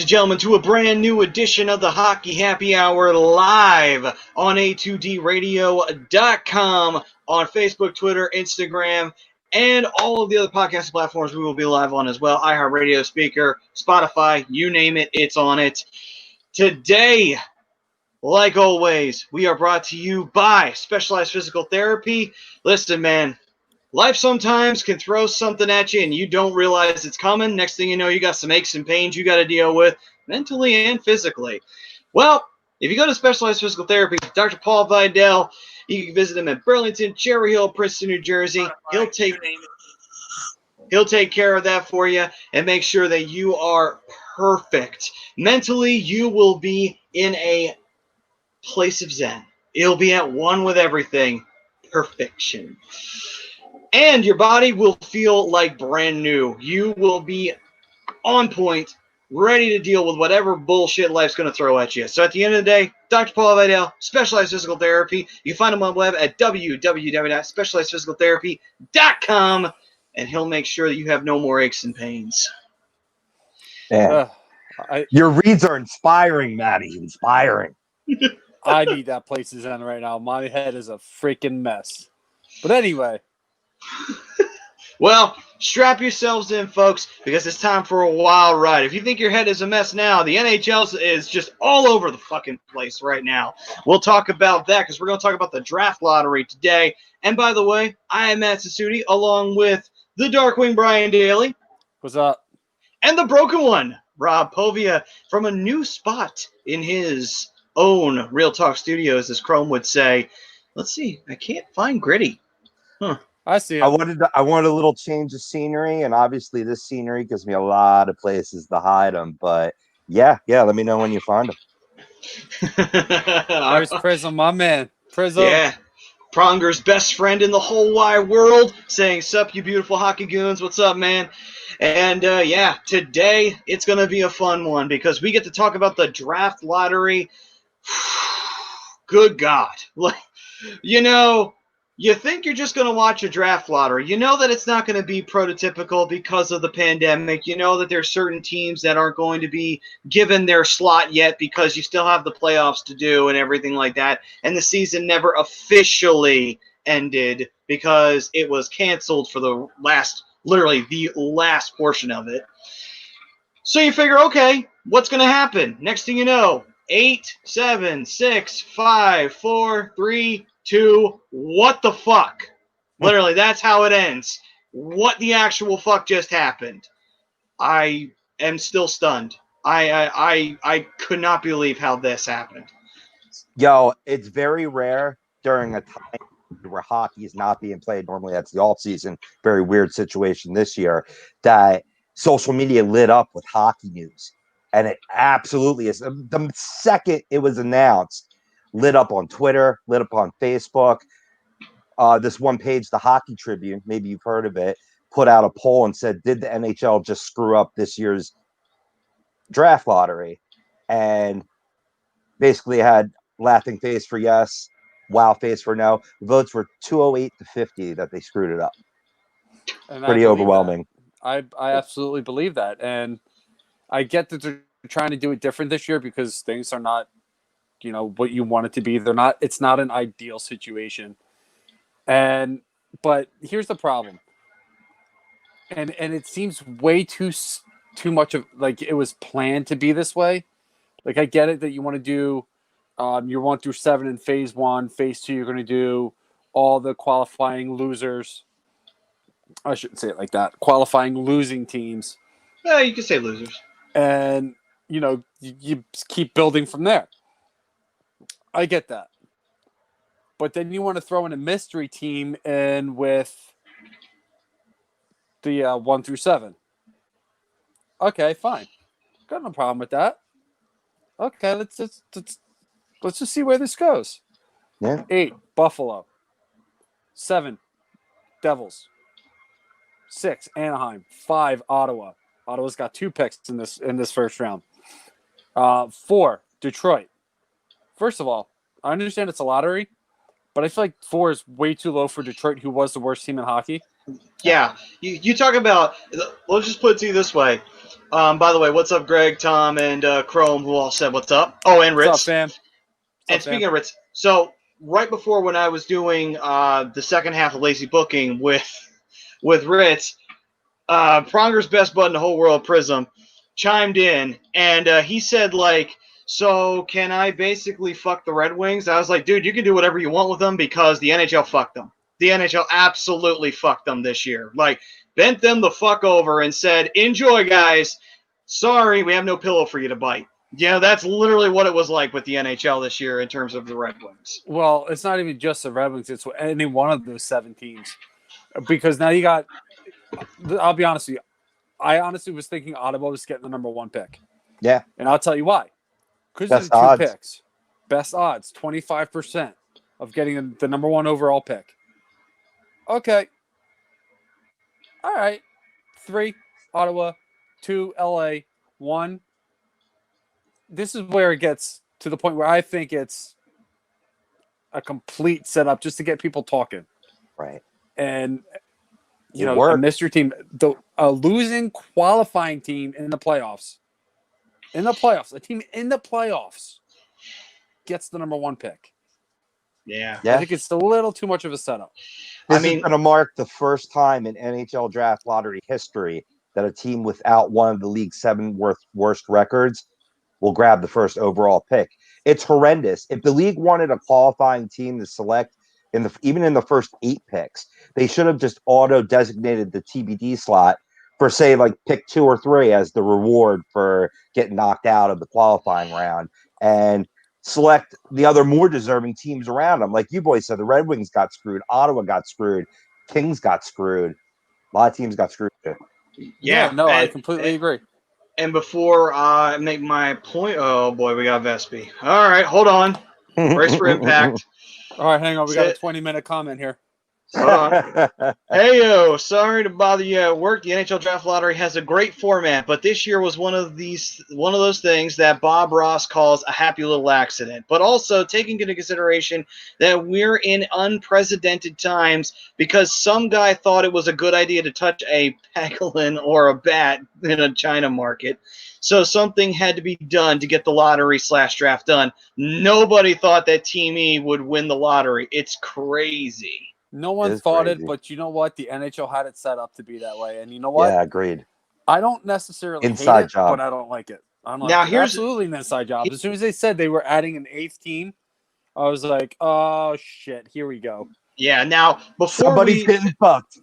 and gentlemen, to a brand new edition of the Hockey Happy Hour live on A2DRadio.com, on Facebook, Twitter, Instagram, and all of the other podcast platforms we will be live on as well. iHeartRadio, Speaker, Spotify, you name it, it's on it. Today, like always, we are brought to you by Specialized Physical Therapy. Listen, man, life sometimes can throw something at you and you don't realize it's coming. Next thing you know, you got some aches and pains you got to deal with, mentally and physically. Well, if you go to Specialized Physical Therapy, Dr. Paul Vidal, you can visit him at Burlington, Cherry Hill, Princeton, New Jersey. He'll take care of that for you and make sure that you are perfect. Mentally, you will be in a place of zen. You'll be at one with everything. Perfection. And your body will feel like brand new. You will be on point, ready to deal with whatever bullshit life's going to throw at you. So at the end of the day, Dr. Paul Vidal, Specialized Physical Therapy. You can find him on the web at www.specializedphysicaltherapy.com, and he'll make sure that you have no more aches and pains. Man, your reads are inspiring, Maddie. Inspiring. I need that place to zen right now. My head is a freaking mess. But anyway. Well, strap yourselves in, folks, because it's time for a wild ride. If you think your head is a mess now, the NHL is just all over the fucking place right now. We'll talk about that because we're going to talk about the draft lottery today. And by the way, I am Matt Sassuti, along with the Darkwing Brian Daly. What's up? And the Broken One, Rob Povia, from a new spot in his own Real Talk Studios, as Chrome would say. Let's see. I can't find Gritty. Huh. I see. I wanted a little change of scenery, and obviously this scenery gives me a lot of places to hide them. But yeah, let me know when you find them. There's Prism, my man. Prism. Yeah. Pronger's best friend in the whole wide world, saying, "Sup, you beautiful hockey goons. What's up, man?" And yeah, today it's going to be a fun one because we get to talk about the draft lottery. Good God. Like, you know, you think you're just going to watch a draft lottery. You know that it's not going to be prototypical because of the pandemic. You know that there's certain teams that aren't going to be given their slot yet because you still have the playoffs to do and everything like that. And the season never officially ended because it was canceled for the last portion of it. So you figure, okay, what's going to happen? Next thing you know, 8, 7, 6, 5, 4, 3, 2, what the fuck? Literally, that's how it ends. What the actual fuck just happened? I am still stunned. I could not believe how this happened. Yo, it's very rare during a time where hockey is not being played. Normally, that's the off season. Very weird situation this year that social media lit up with hockey news. And it absolutely is. The second it was announced, lit up on Twitter, lit up on Facebook. This one page, the Hockey Tribune, maybe you've heard of it, put out a poll and said, did the NHL just screw up this year's draft lottery? And basically had laughing face for yes, wow face for no. The votes were 208 to 50 that they screwed it up. And pretty overwhelming. I absolutely believe that. And I get that they're trying to do it different this year because things are not, what you want it to be. It's not an ideal situation. But here's the problem. And it seems way too much of like it was planned to be this way. Like I get it that you want to do your 1 through 7 in phase 1, phase 2 you're going to do all the qualifying losers. I shouldn't say it like that. Qualifying losing teams. Yeah, you can say losers. And you keep building from there. I get that. But then you want to throw in a mystery team in with the 1 through 7. Okay, fine. Got no problem with that. Okay, let's just see where this goes. Yeah. 8, Buffalo. 7, Devils. 6, Anaheim. 5, Ottawa. Ottawa's got 2 picks in this first round. 4, Detroit. First of all, I understand it's a lottery, but I feel like 4 is way too low for Detroit, who was the worst team in hockey. Yeah, you talk about. Let's just put it to you this way. By the way, what's up, Greg, Tom, and Chrome, who all said what's up? Oh, and What's up, Ritz. fam? And speaking of Ritz, so right before when I was doing the second half of Lazy Booking with Ritz, Pronger's best bud in the whole world, Prism, chimed in, and he said, like, so can I basically fuck the Red Wings? I was like, dude, you can do whatever you want with them because the NHL fucked them. The NHL absolutely fucked them this year. Like, bent them the fuck over and said, enjoy, guys. Sorry, we have no pillow for you to bite. Yeah, that's literally what it was like with the NHL this year in terms of the Red Wings. Well, it's not even just the Red Wings; it's any one of those 7 teams. Because now you got. I'll be honest with you. I honestly was thinking Ottawa was getting the number 1 pick. Yeah. And I'll tell you why. Because of Best the 2 odds. picks. Best odds, 25% of getting the number 1 overall pick. Okay. All right. 3, Ottawa. 2, LA. 1. This is where it gets to the point where I think it's a complete setup just to get people talking. Right. And It a worked. mystery team, a losing qualifying team in the playoffs. A team in the playoffs gets the number 1 pick. Yeah. I think it's a little too much of a setup. This is going to mark the first time in NHL Draft Lottery history that a team without one of the league's 7 worst records will grab the first overall pick. It's horrendous. If the league wanted a qualifying team to select even in the first 8 picks, they should have just auto-designated the TBD slot for, say, like pick 2 or 3 as the reward for getting knocked out of the qualifying round, and select the other more deserving teams around them. Like you boys said, the Red Wings got screwed, Ottawa got screwed, Kings got screwed. A lot of teams got screwed too. Yeah. No, I completely agree. And before I make my point, oh boy, we got Vespi. All right, hold on. Brace for impact. All right, hang on. We got a 20-minute comment here. Hold on. Hey, yo, sorry to bother you at work. The NHL Draft Lottery has a great format, but this year was one of those things that Bob Ross calls a happy little accident. But also taking into consideration that we're in unprecedented times because some guy thought it was a good idea to touch a pangolin or a bat in a China market. So something had to be done to get the lottery/draft done. Nobody thought that Team E would win the lottery. It's crazy. No one thought it, but you know what? The NHL had it set up to be that way. And you know what? Yeah, agreed. I don't necessarily inside hate it, job, but I don't like it. I'm like, now, here's absolutely an inside job. As soon as they said they were adding an 8th team, I was like, oh, shit, here we go. Yeah, now, before somebody's getting fucked.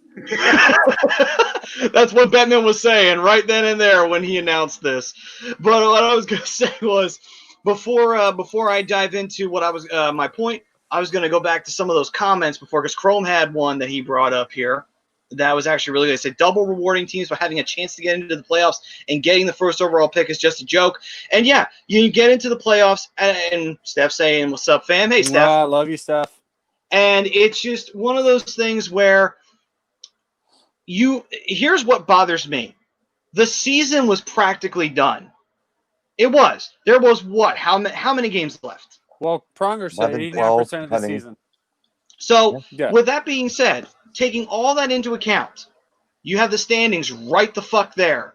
That's what Bettman was saying right then and there when he announced this. But what I was going to say was, before I dive into what I was my point, I was going to go back to some of those comments before, because Chrome had one that he brought up here that was actually really good. He said, double rewarding teams by having a chance to get into the playoffs and getting the first overall pick is just a joke. And yeah, you get into the playoffs, and Steph saying, what's up, fam? Hey, Steph. I love you, Steph. And it's just one of those things where here's what bothers me. The season was practically done. It was. There was what? How many games left? Well, Pronger said 11, 89% of the season. So, with that being said, taking all that into account, you have the standings right the fuck there.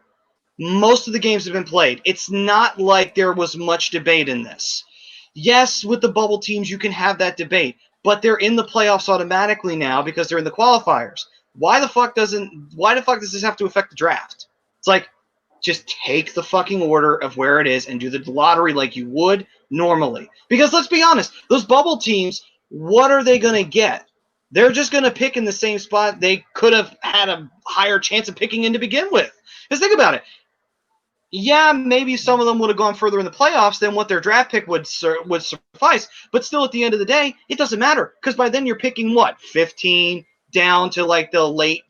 Most of the games have been played. It's not like there was much debate in this. Yes, with the bubble teams, you can have that debate, but they're in the playoffs automatically now because they're in the qualifiers. Why the fuck does this have to affect the draft? It's like, just take the fucking order of where it is and do the lottery like you would normally. Because let's be honest, those bubble teams, what are they going to get? They're just going to pick in the same spot they could have had a higher chance of picking in to begin with. Because think about it. Yeah, maybe some of them would have gone further in the playoffs than what their draft pick would suffice. But still, at the end of the day, it doesn't matter. Because by then you're picking, 15 down to like the late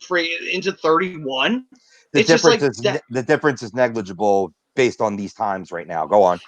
into 31. The difference is negligible based on these times right now. Go on.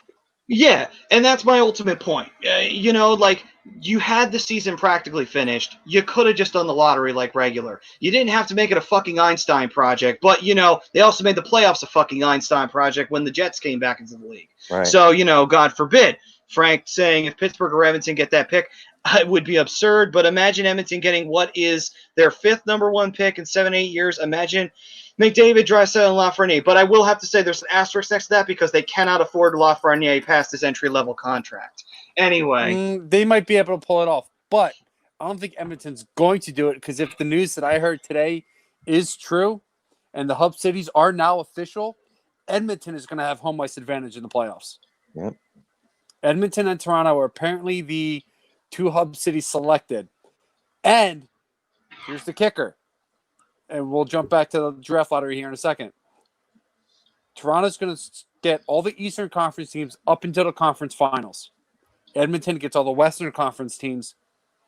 Yeah, and that's my ultimate point. You had the season practically finished. You could have just done the lottery like regular. You didn't have to make it a fucking Einstein project. But, they also made the playoffs a fucking Einstein project when the Jets came back into the league. Right. So, God forbid. Frank saying if Pittsburgh or Edmonton get that pick, it would be absurd. But imagine Edmonton getting what is their 5th number 1 pick in 7-8 years. Imagine McDavid, Draisaitl, and Lafreniere. But I will have to say there's an asterisk next to that because they cannot afford Lafreniere past his entry-level contract. Anyway. They might be able to pull it off, but I don't think Edmonton's going to do it because if the news that I heard today is true and the hub cities are now official, Edmonton is going to have home ice advantage in the playoffs. Yep. Edmonton and Toronto are apparently the 2 hub cities selected. And here's the kicker. And we'll jump back to the draft lottery here in a second. Toronto's going to get all the Eastern Conference teams up until the conference finals. Edmonton gets all the Western Conference teams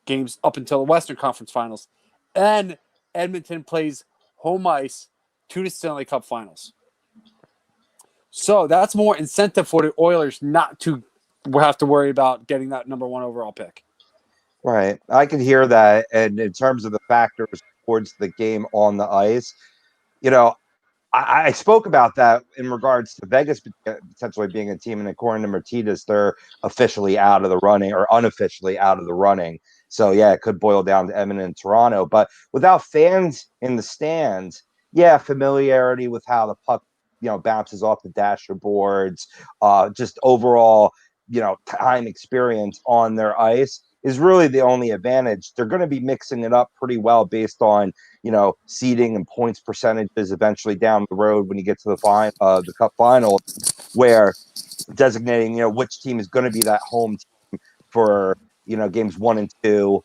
games up until the Western Conference finals. And Edmonton plays home ice to the Stanley Cup finals. So that's more incentive for the Oilers not to have to worry about getting that number 1 overall pick. Right. I can hear that. And in terms of the factors towards the game on the ice, I spoke about that in regards to Vegas potentially being a team, and according to Martinez, they're officially out of the running or unofficially out of the running. So, yeah, it could boil down to Edmonton and Toronto. But without fans in the stands, yeah, familiarity with how the puck, bounces off the dasher boards, just overall, time experience on their ice is really the only advantage. They're going to be mixing it up pretty well based on, seeding and points percentages eventually down the road when you get to the Cup final, where designating, which team is going to be that home team for, games 1 and 2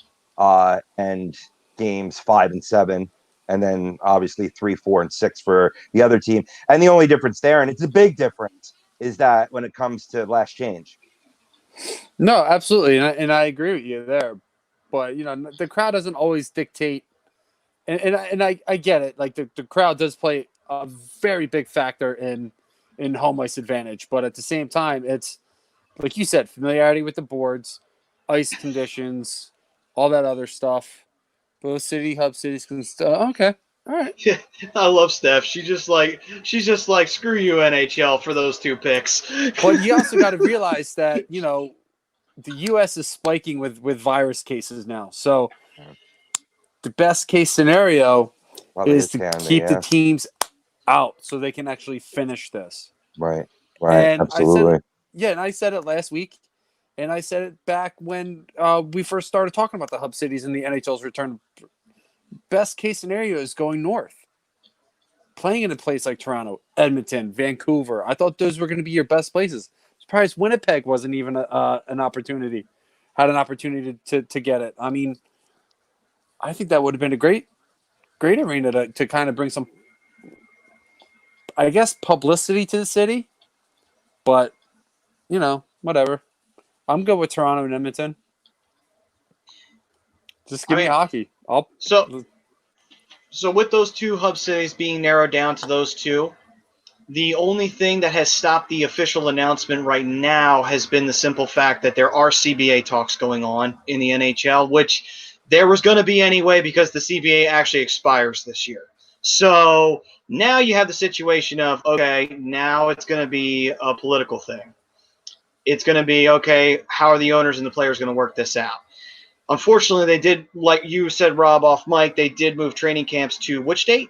and games 5 and 7. And then obviously 3, 4, and 6 for the other team. And the only difference there, and it's a big difference, is that when it comes to last change. No, absolutely. And I agree with you there. But, the crowd doesn't always dictate. And I get it. Like the crowd does play a very big factor in home ice advantage. But at the same time, it's like you said, familiarity with the boards, ice conditions, all that other stuff. Both hub cities can okay. All right. Yeah, I love Steph. She's just like screw you NHL for those 2 picks. But you also got to realize that, the US is spiking with virus cases now. So the best case scenario is to keep the teams out so they can actually finish this. Right. And Absolutely. I said it last week, and I said it back when we first started talking about the hub cities and the NHL's return. Best case scenario is going north. Playing in a place like Toronto, Edmonton, Vancouver. I thought those were going to be your best places. Surprised Winnipeg wasn't even an opportunity. Had an opportunity to get it. I mean, I think that would have been a great arena to kind of bring some, I guess, publicity to the city. But, whatever. I'm good with Toronto and Edmonton. Just give me hockey. So with those 2 hub cities being narrowed down to those 2, the only thing that has stopped the official announcement right now has been the simple fact that there are CBA talks going on in the NHL, which there was going to be anyway because the CBA actually expires this year. So now you have the situation of, okay, now it's going to be a political thing. It's going to be, okay, how are the owners and the players going to work this out? Unfortunately, they did, like you said, Rob, off mic, they did move training camps to which date?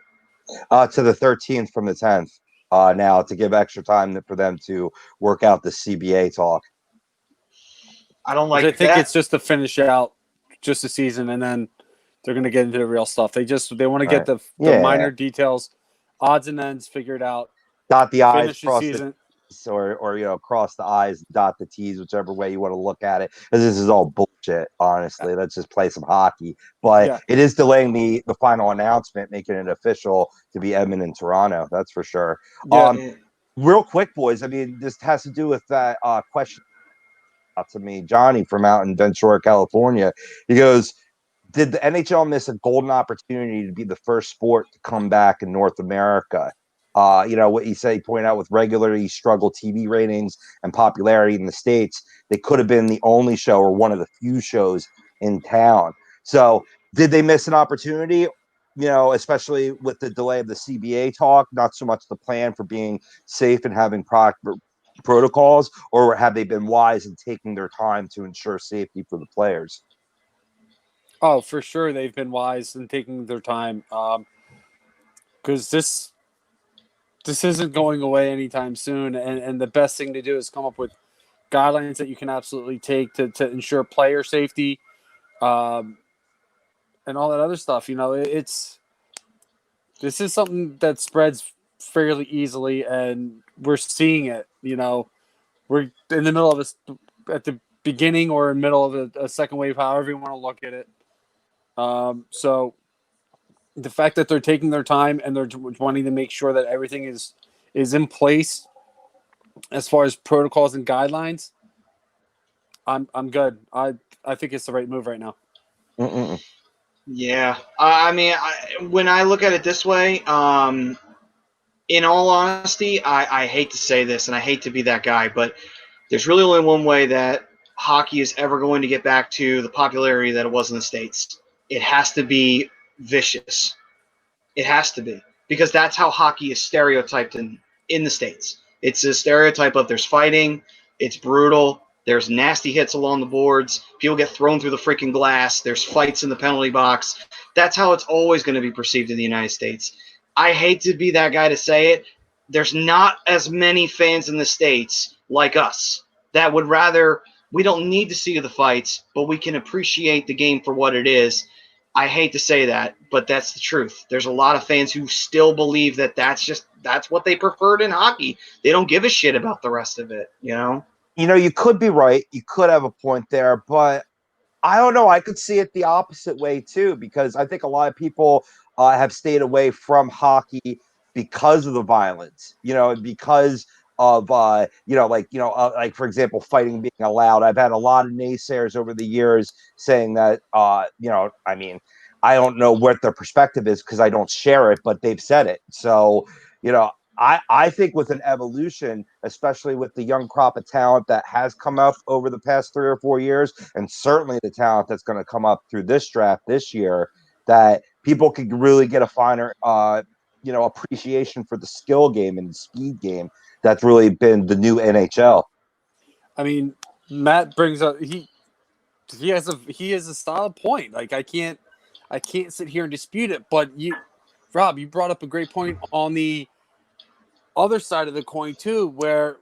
To the 13th from the 10th. Now to give extra time for them to work out the CBA talk. I don't like that. I think that. it's just to finish out just the season, and then they're going to get into the real stuff. They want to get the minor details, odds and ends figured out. Dot the I's, cross the season. Or cross the I's, dot the T's, whichever way you want to look at it. Because this is all bullshit, honestly. Let's just play some hockey. But it is delaying the final announcement, making it official to be Edmonton and Toronto. That's for sure. Yeah. Real quick, boys. I mean, this has to do with that question to me, Johnny from out in Ventura, California. He goes, did the NHL miss a golden opportunity to be the first sport to come back in North America? What he pointed out with regularly struggled TV ratings and popularity in the States, they could have been the only show or one of the few shows in town. So did they miss an opportunity? Especially with the delay of the CBA talk, not so much the plan for being safe and having protocols, or have they been wise in taking their time to ensure safety for the players? Oh, for sure, they've been wise in taking their time, because this isn't going away anytime soon. And the best thing to do is come up with guidelines that you can absolutely take to ensure player safety, um, and all that other stuff. This is something that spreads fairly easily, and we're seeing it. We're in the middle of at the beginning or middle of a second wave, however you want to look at it. So the fact that they're taking their time and they're wanting to make sure that everything is in place as far as protocols and guidelines, I'm good. I think it's the right move right now. Mm-mm. Yeah, I mean, when I look at it this way, in all honesty, I hate to say this and I hate to be that guy, but there's really only one way that hockey is ever going to get back to the popularity that it was in the States. It has to be vicious. It has to be, because that's how hockey is stereotyped in the States. It's a stereotype of there's fighting, it's brutal, there's nasty hits along the boards, people get thrown through the freaking glass, there's fights in the penalty box. That's how it's always going to be perceived in the United States. I hate to be that guy to say it. There's not as many fans in the States like us that would rather, we don't need to see the fights, but we can appreciate the game for what it is. I hate to say that, but that's the truth. There's a lot of fans who still believe that that's what they preferred in hockey. They don't give a shit about the rest of it, You could be right. You could have a point there, but I don't know. I could see it the opposite way too, because I think a lot of people have stayed away from hockey because of the violence. Because of like for example, fighting being allowed. I've had a lot of naysayers over the years saying that I mean, I don't know what their perspective is because I don't share it, but they've said it. So I think with an evolution, especially with the young crop of talent that has come up over the past 3 or 4 years, and certainly the talent that's going to come up through this draft this year, that people could really get a finer, appreciation for the skill game and the speed game that's really been the new NHL. I mean, Matt brings up he has a solid point. Like I can't sit here and dispute it. But Rob, you brought up a great point on the other side of the coin too, where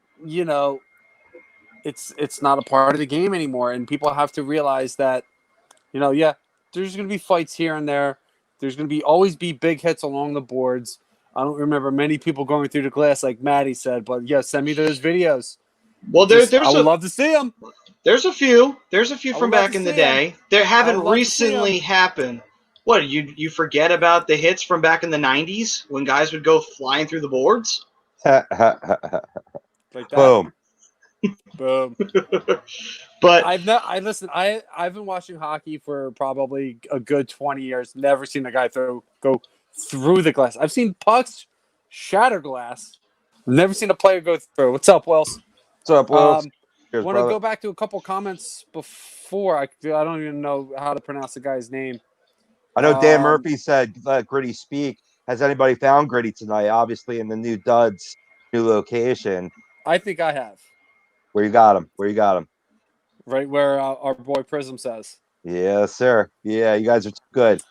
it's not a part of the game anymore, and people have to realize that there's going to be fights here and there. There's going to always be big hits along the boards. I don't remember many people going through the glass like Maddie said, but yeah, send me those videos. Well, I would love to see them. There's a few. There's a few I from would love back to in the see 'em. day. There I haven't would love to see 'em. recently happened. What, you forget about the hits from back in the 90s when guys would go flying through the boards? Like that. Boom. Boom. But I've been watching hockey for probably a good 20 years. Never seen a guy go through the glass. I've seen pucks shatter glass. Never seen a player go through. What's up, Wells? What's up, Will? Cheers, Want to brother. go back to a couple comments before I don't even know how to pronounce the guy's name. I know Dan Murphy said, let Gritty speak. Has anybody found Gritty tonight? Obviously in the new Duds, new location. I think I have. Where you got him? Right where our boy Prism says. Yes, sir. Yeah, you guys are too good.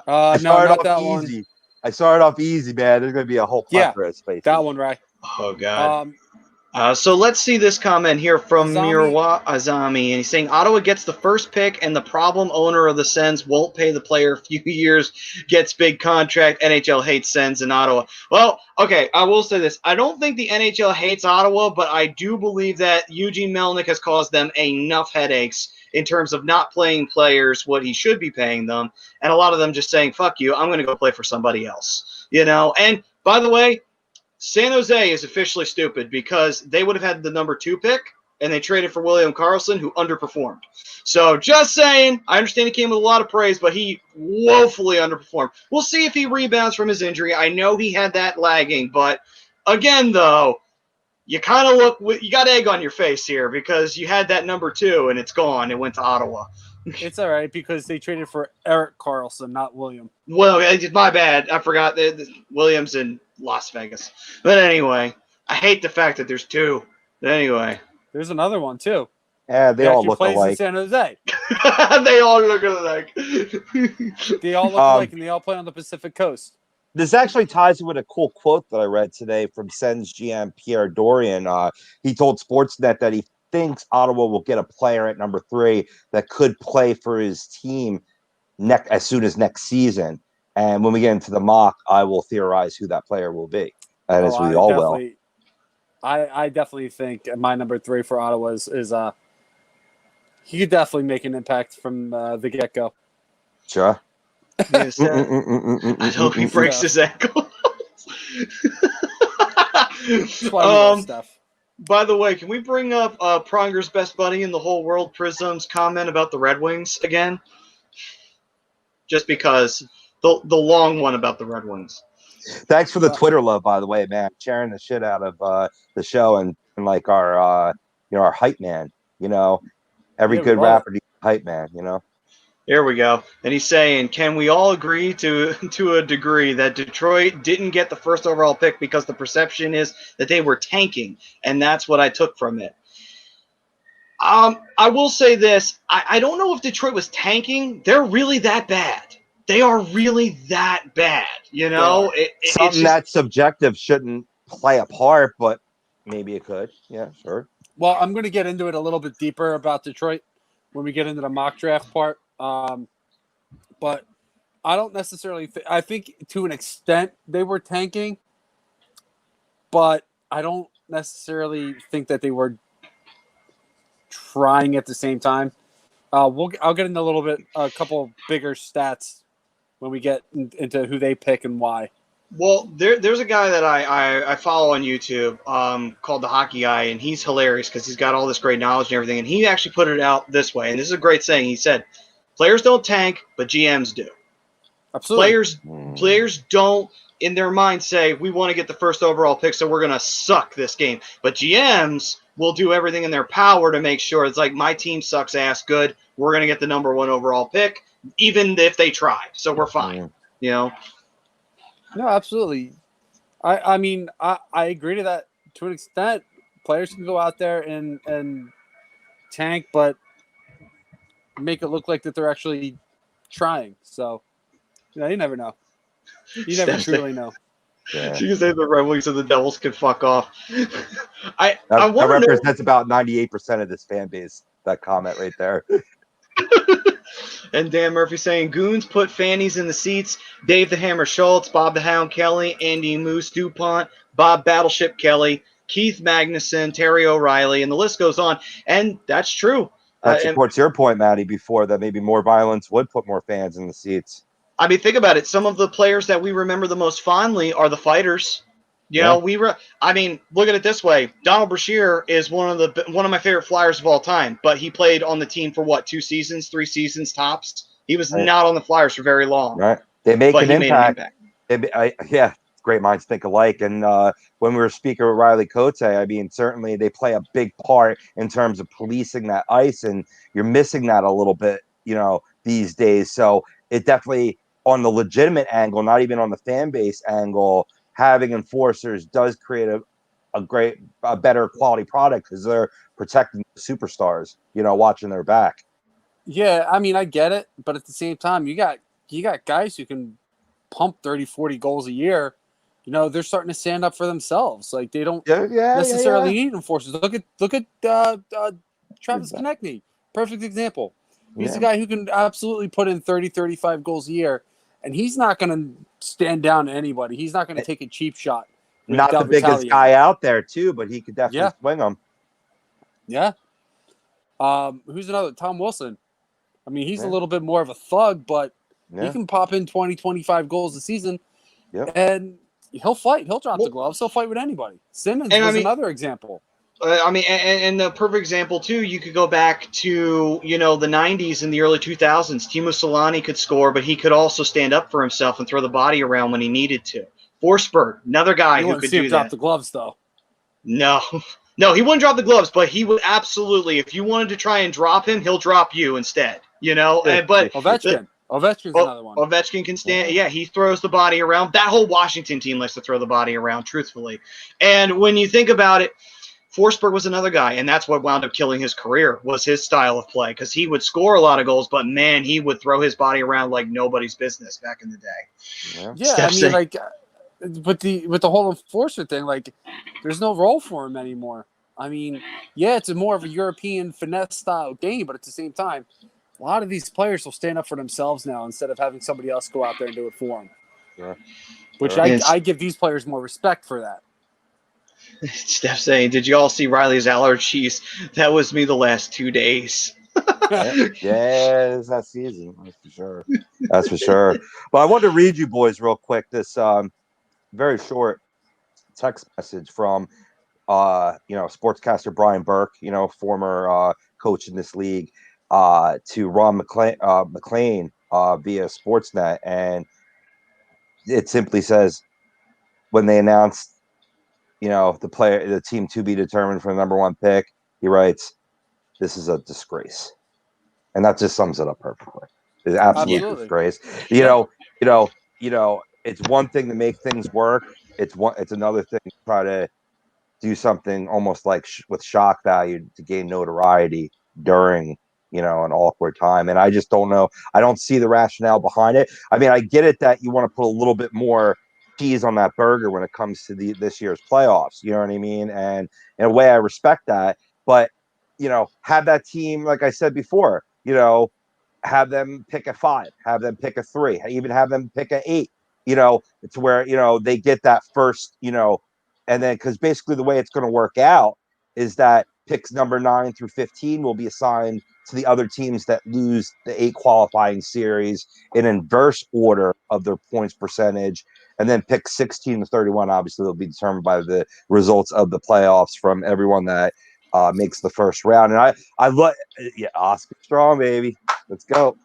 No, not that easy. one. I started off easy, man. There's going to be a whole plethora of space. That one, right? oh god. Um, So let's see this comment here from Azami. Mirwa Azami, and he's saying Ottawa gets the first pick, and the problem owner of the Sens won't pay the player a few years, gets big contract. NHL hates Sens in Ottawa. Well, okay, I will say this: I don't think the NHL hates Ottawa, but I do believe that Eugene Melnyk has caused them enough headaches in terms of not playing players what he should be paying them, and a lot of them just saying "fuck you," I'm going to go play for somebody else. And by the way, San Jose is officially stupid because they would have had the number 2 pick, and they traded for William Karlsson, who underperformed. So just saying, I understand he came with a lot of praise, but he woefully underperformed. We'll see if he rebounds from his injury. I know he had that lagging, but again, though, you kind of you got egg on your face here because you had that number 2, and it's gone. It went to Ottawa. It's all right because they traded for Erik Karlsson, not William. Well, my bad. I forgot that Williams in Las Vegas. But anyway, I hate the fact that there's 2. But anyway. There's another one, too. Yeah, they all look plays alike. in San Jose. They all look alike. They all look alike, and they all play on the Pacific Coast. This actually ties in with a cool quote that I read today from Sens GM Pierre Dorian. He told Sportsnet that he thinks Ottawa will get a player at number 3 that could play for his team as soon as next season. And when we get into the mock, I will theorize who that player will be, and as we all will. I definitely think my number 3 for Ottawa is he could definitely make an impact from the get-go. Sure. Yes, I hope he breaks his ankle. Stuff. By the way, can we bring up Pronger's best buddy in the whole world, Prism's comment about the Red Wings again? Just because the long one about the Red Wings. Thanks for the Twitter love, by the way, man. Sharing the shit out of the show and like our our hype man. Every good rapper needs a hype man. Here we go. And he's saying, can we all agree to a degree that Detroit didn't get the first overall pick because the perception is that they were tanking, and that's what I took from it. I will say this. I don't know if Detroit was tanking. They're really that bad. They are really that bad. Something that's subjective shouldn't play a part, but maybe it could. Yeah, sure. Well, I'm going to get into it a little bit deeper about Detroit when we get into the mock draft part. But I don't necessarily I think to an extent they were tanking, but I don't necessarily think that they were trying at the same time. I'll get into a couple bigger stats when we get into who they pick and why. Well, there's a guy that I follow on YouTube called The Hockey Guy, and he's hilarious because he's got all this great knowledge and everything, and he actually put it out this way, and this is a great saying. He said, players don't tank, but GMs do. Absolutely. Players don't, in their mind, say, we want to get the first overall pick, so we're going to suck this game. But GMs will do everything in their power to make sure it's like, my team sucks ass good. We're going to get the number 1 overall pick, even if they try. So we're fine. No, absolutely. I mean, I agree to that to an extent. Players can go out there and tank, but make it look like that they're actually trying. So, you never know. You never truly know. Yeah. You can say the Red Wings and the Devils can fuck off. That represents about 98% of this fan base, that comment right there. And Dan Murphy saying, Goons put fannies in the seats. Dave the Hammer Schultz, Bob the Hound Kelly, Andy Moose DuPont, Bob Battleship Kelly, Keith Magnuson, Terry O'Reilly, and the list goes on. And that's true. That supports your point, Maddie, before that maybe more violence would put more fans in the seats. I mean, think about it. Some of the players that we remember the most fondly are the fighters. Look at it this way. Donald Brashear is one of my favorite Flyers of all time, but he played on the team for 2 seasons, 3 seasons tops. He was not on the Flyers for very long. Right. They make an impact. Great minds think alike. And when we were speaking with Riley Cote, certainly they play a big part in terms of policing that ice, and you're missing that a little bit, these days. So it definitely, on the legitimate angle, not even on the fan base angle, having enforcers does create a better quality product because they're protecting the superstars, watching their back. Yeah, I mean, I get it, but at the same time, you got guys who can pump 30, 40 goals a year. They're starting to stand up for themselves. Like, they don't necessarily need enforcers. Look at Travis Konechny. Perfect example. He's a guy who can absolutely put in 30, 35 goals a year, and he's not going to stand down to anybody. He's not going to take a cheap shot. Not the biggest guy out there, too, but he could definitely swing them. Yeah. Who's another? Tom Wilson. I mean, he's a little bit more of a thug, but he can pop in 20, 25 goals a season, and he'll fight. He'll drop the gloves. He'll fight with anybody. Simmons was another example. And the perfect example, too, you could go back to, the 90s and the early 2000s. Timo Solani could score, but he could also stand up for himself and throw the body around when he needed to. Forsberg, another guy who could do that. Drop the gloves, though. No, he wouldn't drop the gloves, but he would absolutely, if you wanted to try and drop him, he'll drop you instead, But Ovechkin's another one. Ovechkin can stand. Yeah, he throws the body around. That whole Washington team likes to throw the body around, truthfully. And when you think about it, Forsberg was another guy, and that's what wound up killing his career, was his style of play, because he would score a lot of goals, but man, he would throw his body around like nobody's business back in the day. Yeah, I mean, like, with the whole enforcer thing, like, there's no role for him anymore. I mean, yeah, it's more of a European finesse style game, but at the same time, a lot of these players will stand up for themselves now instead of having somebody else go out there and do it for them. Sure. Which I give these players more respect for that. Steph saying, "Did you all see Riley's allergies? That was me the last 2 days." Yeah, it's that season. That's for sure. That's for sure. But I wanted to read you boys real quick this very short text message from sportscaster Brian Burke, former coach in this league, to Ron McLean via Sportsnet, and it simply says, when they announced, the team to be determined for the number one pick, he writes, "This is a disgrace," and that just sums it up perfectly. It's an absolute disgrace. It's one thing to make things work. It's another thing to try to do something almost like with shock value to gain notoriety during an awkward time. And I just don't know. I don't see the rationale behind it. I mean, I get it that you want to put a little bit more cheese on that burger when it comes to this year's playoffs. You know what I mean? And in a way, I respect that. But have that team, like I said before, have them pick a 5, have them pick a 3, even have them pick a 8. It's where they get that first, and then, because basically the way it's going to work out is that picks number 9 through 15 will be assigned to the other teams that lose the 8 qualifying series in inverse order of their points percentage. And then pick 16 to 31, obviously, will be determined by the results of the playoffs from everyone that makes the first round. And I love, Oscar Strong, baby. Let's go.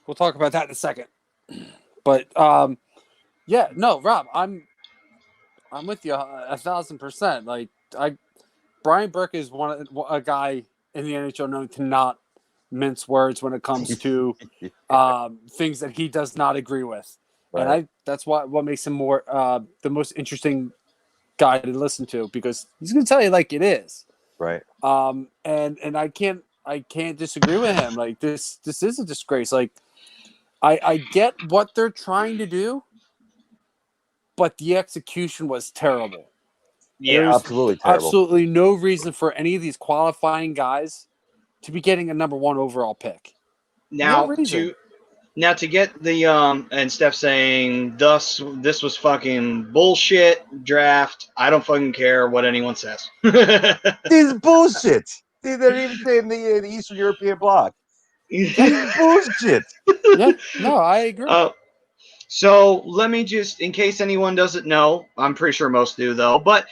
We'll talk about that in a second. But Rob, I'm with you 1,000%. Like, Brian Burke is a guy in the NHL known to not mince words when it comes to things that he does not agree with, right. And that's what makes him more the most interesting guy to listen to, because he's going to tell you like it is, right? And I can't disagree with him. Like, this is a disgrace. Like, I get what they're trying to do, but the execution was terrible. Yeah, there's absolutely terrible. Absolutely no reason for any of these qualifying guys to be getting a number 1 overall pick. Now to get the and Steph saying, "Thus, this was fucking bullshit draft. I don't fucking care what anyone says." This is bullshit. They're even saying the Eastern European bloc. This is bullshit. Yeah, no, I agree. So let me just, in case anyone doesn't know, I'm pretty sure most do though, but in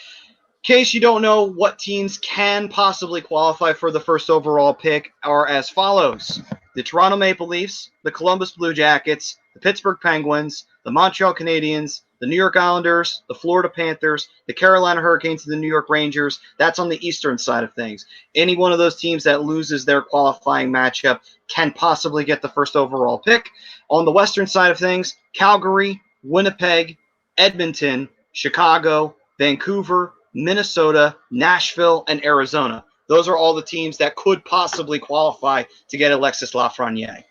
case you don't know, what teams can possibly qualify for the first overall pick are as follows: the Toronto Maple Leafs, the Columbus Blue Jackets, the Pittsburgh Penguins, the Montreal Canadiens, the New York Islanders, the Florida Panthers, the Carolina Hurricanes, and the New York Rangers. That's on the eastern side of things. Any one of those teams that loses their qualifying matchup can possibly get the first overall pick. On the western side of things, Calgary, Winnipeg, Edmonton, Chicago, Vancouver, Minnesota, Nashville, and Arizona. Those are all the teams that could possibly qualify to get Alexis Lafreniere.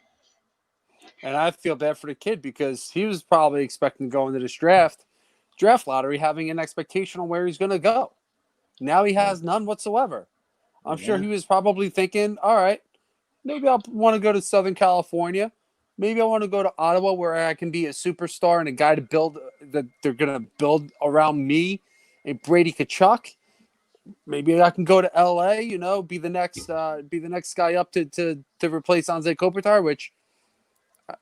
And I feel bad for the kid, because he was probably expecting to go into this draft lottery having an expectation on where he's going to go. Now he has none whatsoever. I'm sure he was probably thinking, all right, maybe I want to go to Southern California. Maybe I want to go to Ottawa, where I can be a superstar and a guy to build that they're going to build around me and Brady Tkachuk. Maybe I can go to LA, be the next guy up to replace Anze Kopitar, which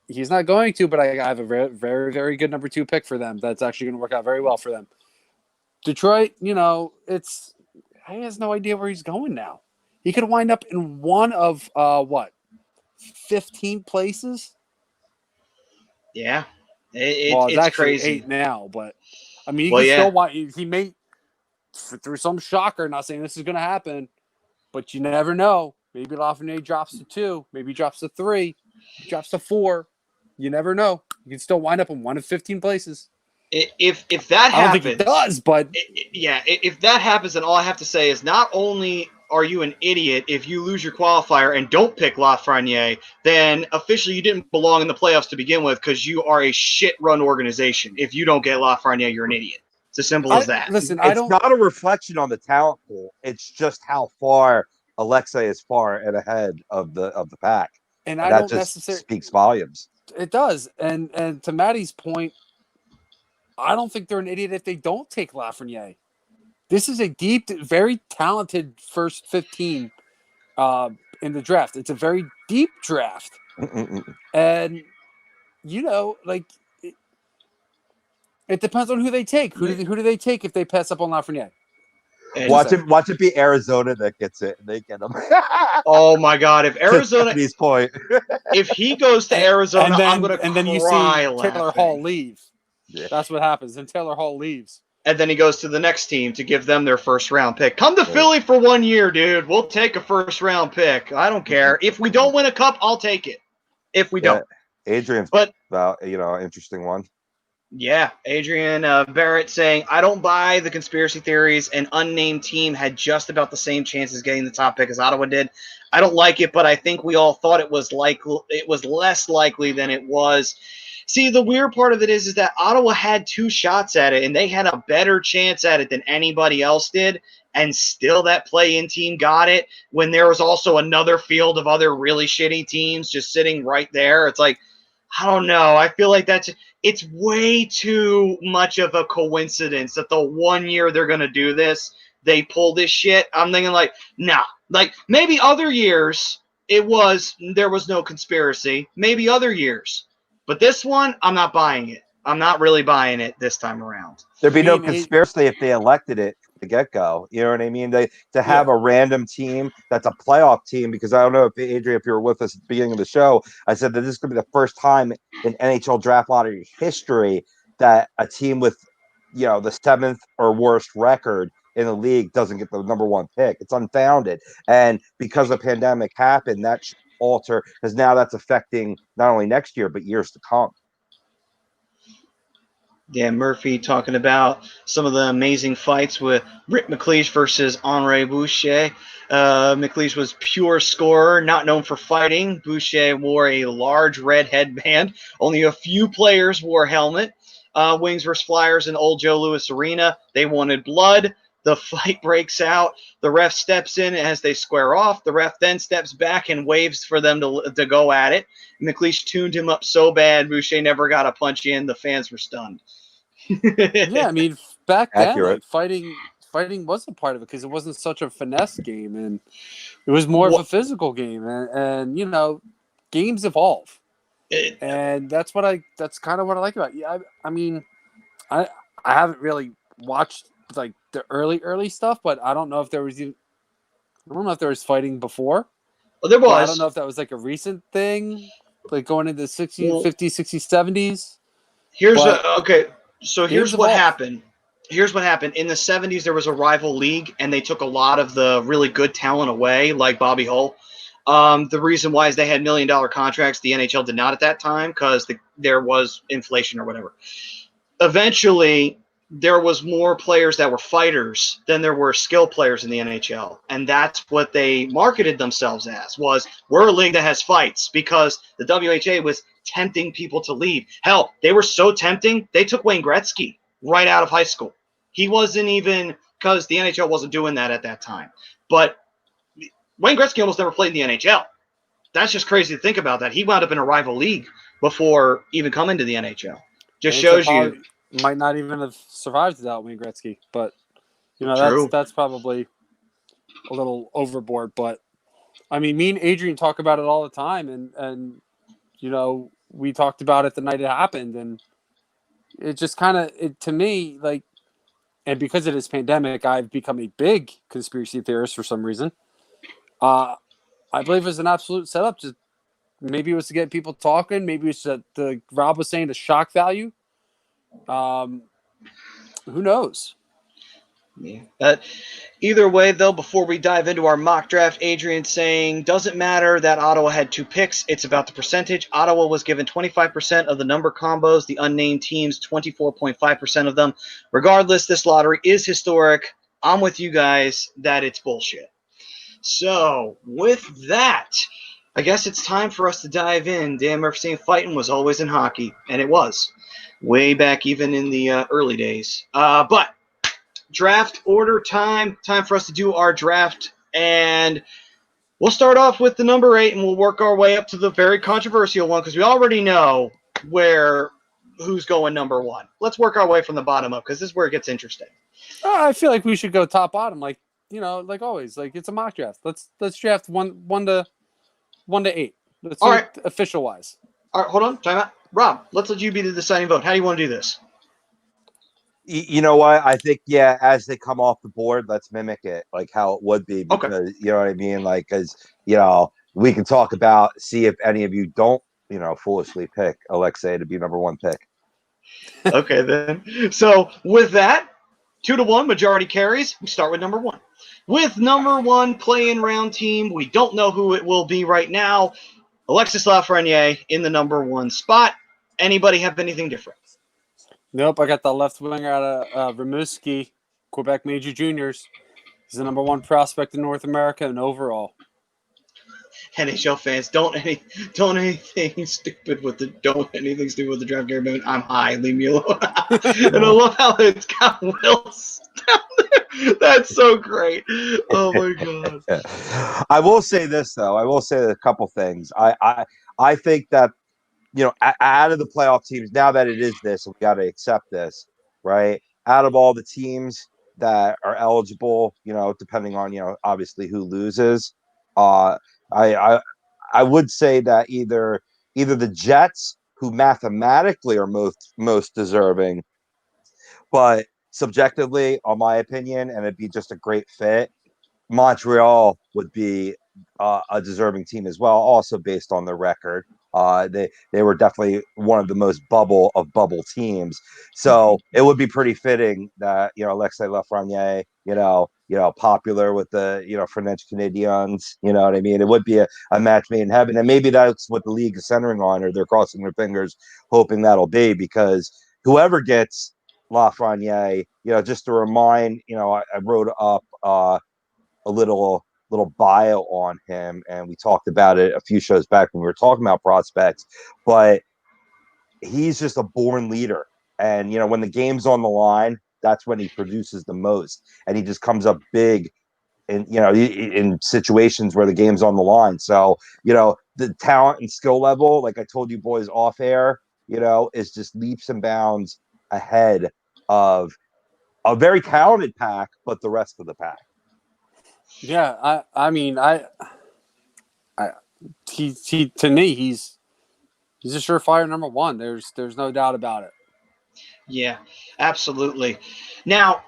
he's not going to, but I have a very, very, very good number 2 pick for them. That's actually going to work out very well for them. Detroit, he has no idea where he's going now. He could wind up in one of 15 places. Yeah, it's actually crazy. 8 now, but I mean, he may, through some shocker, not saying this is going to happen, but you never know. Maybe Lafreniere drops to 2, maybe drops to 3, drops to 4. You never know. You can still wind up in one of 15 places. If that I don't happens, think he does, but if that happens, then all I have to say is not only are you an idiot if you lose your qualifier and don't pick Lafreniere, then officially you didn't belong in the playoffs to begin with because you are a shit-run organization. If you don't get Lafreniere, you're an idiot. It's as simple as that. Listen, It's not a reflection on the talent pool. It's just how far Alexei is far and ahead of the pack. and And I that don't just necessarily. speaks volumes. It does, and to Maddie's point, I don't think they're an idiot if they don't take Lafreniere. This is a deep, very talented first 15 in the draft. It's a very deep draft, and like it depends on who they take. Who do they take if they pass up on Lafreniere? Watch it be Arizona that gets it. They get him. Oh my God! If Arizona, Stephanie point. if he goes to Arizona, I'm gonna and then you see laughing. Taylor Hall leave. Yeah. That's what happens. And Taylor Hall leaves. And then he goes to the next team to give them their first round pick. Come to Philly for 1 year, dude. We'll take a first round pick. I don't care. If we don't win a cup, I'll take it. If we don't. Adrian's But about interesting one. yeah, Adrian Barrett saying, I don't buy the conspiracy theories. An unnamed team had just about the same chances getting the top pick as Ottawa did. I don't like it, but I think we all thought it was less likely than it was. See, the weird part of it is that Ottawa had 2 shots at it, and they had a better chance at it than anybody else did, and still that play-in team got it when there was also another field of other really shitty teams just sitting right there. It's like, I don't know. I feel like it's way too much of a coincidence that the 1 year they're going to do this, they pull this shit. I'm thinking like, nah. Like maybe other years there was no conspiracy. Maybe other years. But this one, I'm not buying it. I'm not really buying it this time around. There'd be no conspiracy if they elected it from the get-go. You know what I mean? To have a random team that's a playoff team, because I don't know if Adrian, if you were with us at the beginning of the show, I said that this is going to be the first time in NHL Draft Lottery history that a team with, the 7th or worst record in the league doesn't get the number 1 pick. It's unfounded. And because the pandemic happened, that should alter, because now that's affecting not only next year, but years to come. Yeah, Murphy talking about some of the amazing fights with Rick McLeish versus Henri Boucher. McLeish was pure scorer, not known for fighting. Boucher wore a large red headband. Only a few players wore a helmet. Wings versus Flyers in Old Joe Louis Arena. They wanted blood. The fight breaks out. The ref steps in as they square off. The ref then steps back and waves for them to go at it. McLeish tuned him up so bad, Boucher never got a punch in. The fans were stunned. Yeah, I mean, back then, Accurate. like, fighting was a part of it because it wasn't such a finesse game, and it was more of a physical game. And games evolve, and that's kind of what I like about it. Yeah, I mean, I haven't really watched like the early stuff, but I don't know if there was fighting before. Well, there was. I don't know if that was like a recent thing, like going into the 60s, 50s, 60s, 70s. Here's what happened. Here's what happened. In the 70s, there was a rival league, and they took a lot of the really good talent away, like Bobby Hull. The reason why is they had $1 million contracts. The NHL did not at that time because there was inflation or whatever. Eventually, there was more players that were fighters than there were skill players in the NHL. And that's what they marketed themselves as, was we're a league that has fights, because the WHA was tempting people to leave. Hell, they were so tempting, they took Wayne Gretzky right out of high school. He wasn't even, because the NHL wasn't doing that at that time. But Wayne Gretzky almost never played in the NHL. That's just crazy to think about that. He wound up in a rival league before even coming to the NHL. Just shows you. Might not even have survived without Wayne Gretzky, but that's probably a little overboard. But I mean, me and Adrian talk about it all the time, and we talked about it the night it happened, and it just kind of to me, like, and because it is pandemic, I've become a big conspiracy theorist for some reason. I believe it was an absolute setup. Just maybe it was to get people talking. Maybe it's the Rob was saying the shock value. Who knows? Yeah. Either way, though, before we dive into our mock draft, Adrian saying, doesn't matter that Ottawa had 2 picks. It's about the percentage. Ottawa was given 25% of the number combos, the unnamed teams 24.5% of them. Regardless, this lottery is historic. I'm with you guys that it's bullshit. So, with that, I guess it's time for us to dive in. Dan Murphy saying fighting was always in hockey, and it was. Way back even in the early days. But draft order time for us to do our draft, and we'll start off with the number 8 and we'll work our way up to the very controversial one because we already know who's going number 1. Let's work our way from the bottom up because this is where it gets interesting. I feel like we should go top bottom, like always. Like it's a mock draft. Let's draft one to 8. Let's do it official wise. All right, hold on, time out. Rob, let's let you be the deciding vote. How do you want to do this? You know what? I think, as they come off the board, let's mimic it like how it would be because, you know what I mean? Like, because, we can talk about, see if any of you don't, foolishly pick Alexei to be number 1 pick. Okay, then. So with that, 2-1 majority carries. We start with number 1. With number 1 play-in round team, we don't know who it will be right now. Alexis Lafreniere in the number 1 spot. Anybody have anything different? Nope, I got the left winger out of Rimouski, Quebec Major Juniors. He's the number 1 prospect in North America and overall. NHL fans, don't anything stupid with the draft, Gary Bowman. I'm high, leave me alone. And I love how it's got Wills down there. That's so great. Oh my god. I will say this though. I will say a couple things. I think that out of the playoff teams, now that it is this, we got to accept this, right? Out of all the teams that are eligible, depending on obviously who loses, I would say that either the Jets, who mathematically are most deserving, but subjectively, on my opinion, and it'd be just a great fit, Montreal would be a deserving team as well, also based on their record. They were definitely one of the most bubble teams, so it would be pretty fitting that Alexei Lafreniere, popular with the French Canadiens, you know what I mean. It would be a match made in heaven, and maybe that's what the league is centering on, or they're crossing their fingers, hoping that'll be because whoever gets Lafreniere, just to remind, I wrote up a little bio on him, and we talked about it a few shows back when we were talking about prospects, but he's just a born leader. And when the game's on the line, that's when he produces the most, and he just comes up big in situations where the game's on the line. So the talent and skill level, like I told you boys off air, is just leaps and bounds ahead of a very talented pack, but the rest of the pack. Yeah, he to me he's a surefire number 1. There's no doubt about it. Yeah, absolutely. Now,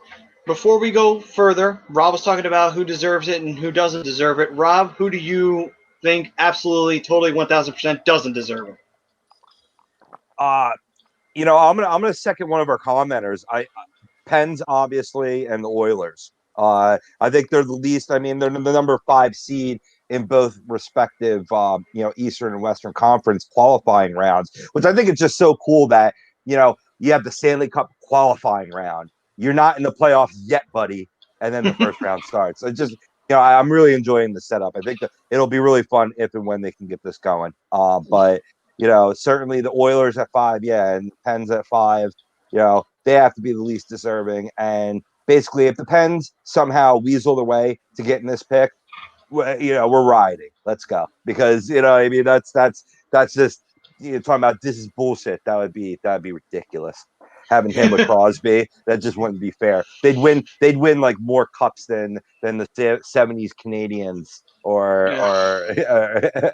before we go further, Rob was talking about who deserves it and who doesn't deserve it. Rob, who do you think absolutely, totally, 1,000% doesn't deserve it? I'm gonna second one of our commenters. Pens, obviously, and the Oilers. I think they're the least. I mean, they're the number 5 seed in both respective, Eastern and Western Conference qualifying rounds, which I think is just so cool that, you have the Stanley Cup qualifying round. You're not in the playoffs yet, buddy. And then the first round starts. It just, I'm really enjoying the setup. I think that it'll be really fun if and when they can get this going. But, certainly the Oilers at 5, and the Pens at 5, they have to be the least deserving. And basically, if the Pens somehow weasel their way to getting this pick, we're riding. Let's go. Because, I mean, that's just, talking about this is bullshit. That'd be ridiculous. Having him with Crosby, that just wouldn't be fair. They'd win like more cups than the 70s Canadians or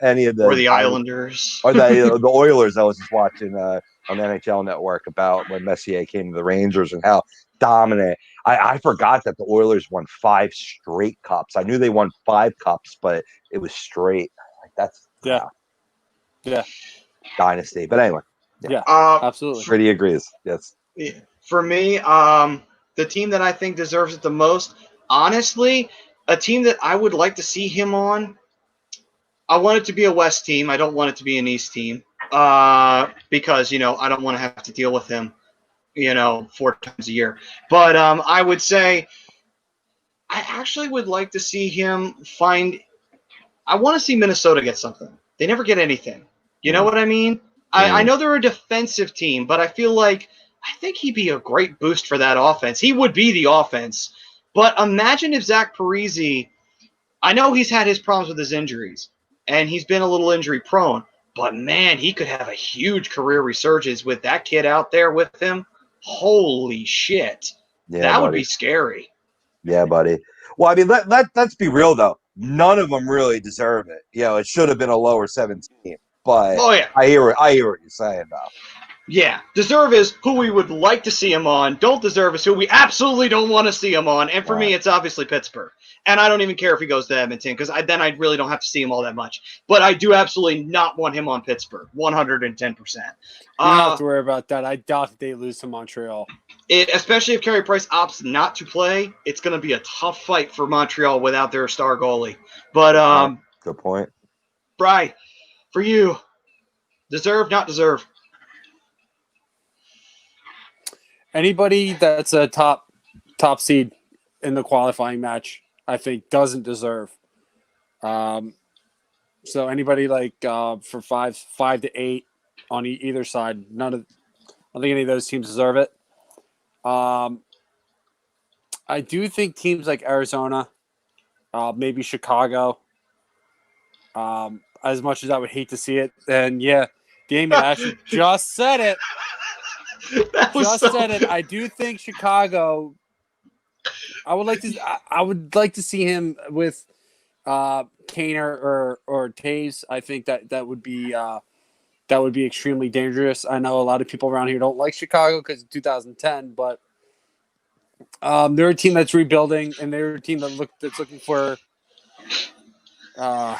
any of the or the Islanders or the Oilers. I was just watching on the NHL Network about when Messier came to the Rangers and how dominant. I forgot that the Oilers won 5 straight cups. I knew they won 5 cups, but it was straight. Like that's yeah. Dynasty. But anyway, yeah, absolutely. Pretty agrees. Yes. For me, the team that I think deserves it the most, honestly, a team that I would like to see him on, I want it to be a West team. I don't want it to be an East team because, I don't want to have to deal with him, 4 times a year. But I would say I actually would like to see him I want to see Minnesota get something. They never get anything. You know what I mean? I know they're a defensive team, but I think he'd be a great boost for that offense. He would be the offense. But imagine if Zach Parise, I know he's had his problems with his injuries, and he's been a little injury prone, but man, he could have a huge career resurgence with that kid out there with him. Holy shit. Yeah, that would buddy. be scary. Yeah, buddy. Well, I mean, let's be real though. None of them really deserve it. It should have been a lower 17. But Oh, yeah. I hear what you're saying though. Yeah, deserve is who we would like to see him on. Don't deserve is who we absolutely don't want to see him on. And for me, it's obviously Pittsburgh. And I don't even care if he goes to Edmonton because then I really don't have to see him all that much. But I do absolutely not want him on Pittsburgh, 110%. You don't have to worry about that. I doubt that they lose to Montreal. Especially if Carey Price opts not to play, it's going to be a tough fight for Montreal without their star goalie. But good point. Bri, for you, deserve, not deserve? Anybody that's a top seed in the qualifying match, I think, doesn't deserve. So anybody for 5 to 8 on either side, I don't think any of those teams deserve it. I do think teams like Arizona, maybe Chicago, as much as I would hate to see it, and yeah, Damien actually just said it. Said it. I do think Chicago. I would like to see him with Kaner or Taves. I think that would be extremely dangerous. I know a lot of people around here don't like Chicago because of 2010, but they're a team that's rebuilding, and they're a team that's looking for. I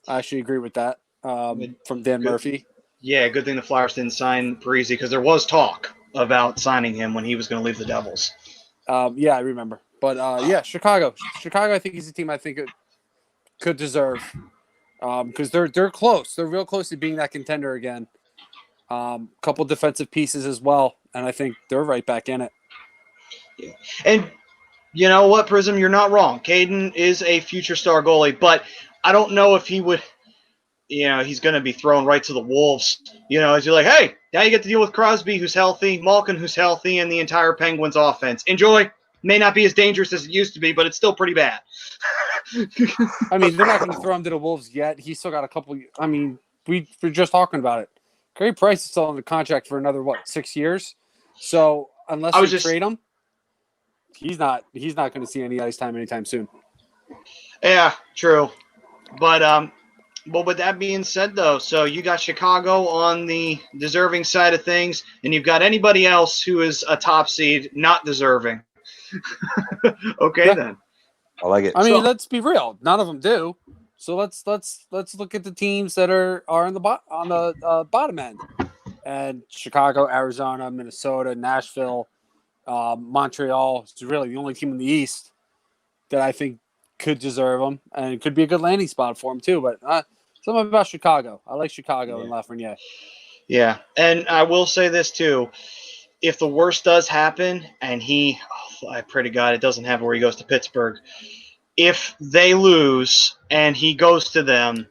actually agree with that from Dan Murphy. Yeah, good thing the Flyers didn't sign Parise because there was talk about signing him when he was going to leave the Devils. Yeah, I remember. But yeah, Chicago. I think is a team I think it could deserve because they're close. They're real close to being that contender again. Couple defensive pieces as well, and I think they're right back in it. Yeah. And you know what, Prism, you're not wrong. Caden is a future star goalie, but I don't know if he would. He's going to be thrown right to the wolves. As you're like, hey, now you get to deal with Crosby, who's healthy, Malkin, who's healthy, and the entire Penguins offense. Enjoy. May not be as dangerous as it used to be, but it's still pretty bad. I mean, they're not going to throw him to the wolves yet. He's still got a couple. I mean, we're just talking about it. Carey Price is still on the contract for another 6 years. So unless you trade him, he's not going to see any ice time anytime soon. Yeah, true. But with that being said, though, so you got Chicago on the deserving side of things, and you've got anybody else who is a top seed not deserving. Okay, then. I like it. I mean, let's be real. None of them do. So let's look at the teams that are on the bottom end, and Chicago, Arizona, Minnesota, Nashville, Montreal is really the only team in the East that I think could deserve them, and it could be a good landing spot for them too. But something about Chicago. I like Chicago and Lafreniere. Yeah, and I will say this too. If the worst does happen, and I pray to God it doesn't happen where he goes to Pittsburgh. If they lose and he goes to them,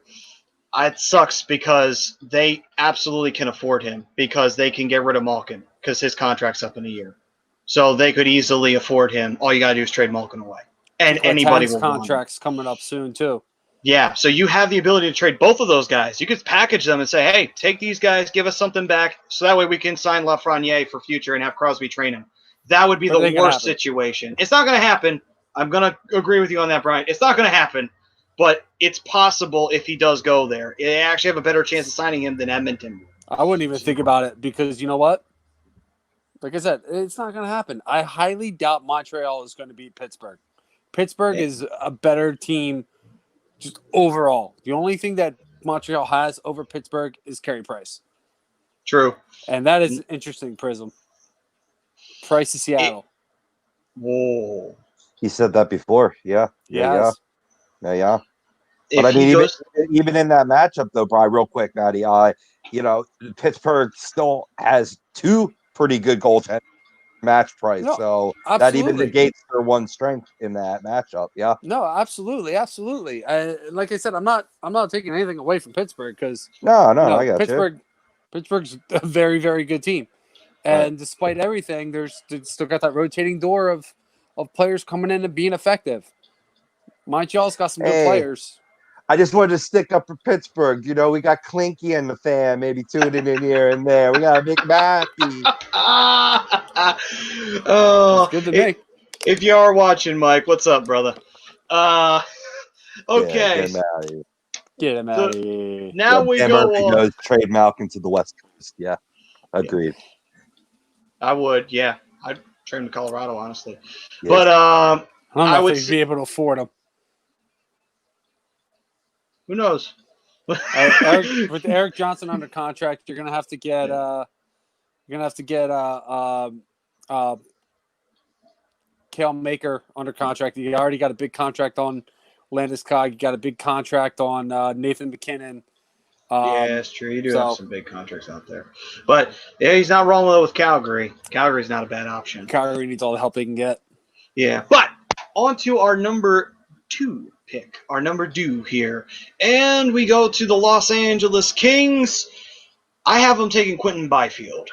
it sucks because they absolutely can afford him because they can get rid of Malkin because his contract's up in a year. So they could easily afford him. All you got to do is trade Malkin away. And anybody will want him. Contract's coming up soon too. Yeah, so you have the ability to trade both of those guys. You could package them and say, hey, take these guys, give us something back, so that way we can sign Lafreniere for future and have Crosby train him. That would be the worst situation. It's not going to happen. I'm going to agree with you on that, Brian. It's not going to happen, but it's possible if he does go there. They actually have a better chance of signing him than Edmonton. I wouldn't even think about it because you know what? Like I said, it's not going to happen. I highly doubt Montreal is going to beat Pittsburgh. Pittsburgh is a better team just overall. The only thing that Montreal has over Pittsburgh is Carey Price. True. And that is interesting, Prism. Price to Seattle. Whoa. He said that before. Yeah. Yes. But I If mean, he goes, even in that matchup, though, Brian, real quick, Matty, Pittsburgh still has two pretty good goaltenders match price, No, so that even absolutely. negates their one strength in that matchup. Yeah. No, absolutely. Like I said, I'm not taking anything away from Pittsburgh because No, I got you. Pittsburgh's a very, very good team. And despite everything, they still got that rotating door of players coming in and being effective. Montreal's got some good players. I just wanted to stick up for Pittsburgh. You know, we got Clinky in the fan, maybe tuning in here and there. We got Mick Matthews. It's good to me. If you are watching, Mike, what's up, brother? Okay. Get him out of here. Now we go on. Goes trade Malkin to the West Coast. Yeah, agreed. I would, yeah. I'd trade him to Colorado, honestly. Yes. But I don't know I if would they'd be able to afford him. Who knows? With Eric Johnson under contract, you're gonna have to get Kale Maker under contract. You already got a big contract on Landeskog. You got a big contract on Nathan McKinnon. Yeah, it's true. You do have some big contracts out there. But yeah, he's not wrong though with Calgary. Calgary's not a bad option. Calgary needs all the help they can get. Yeah. But on to our number 2 pick, our number 2 here. And we go to the Los Angeles Kings. I have them taking Quentin Byfield.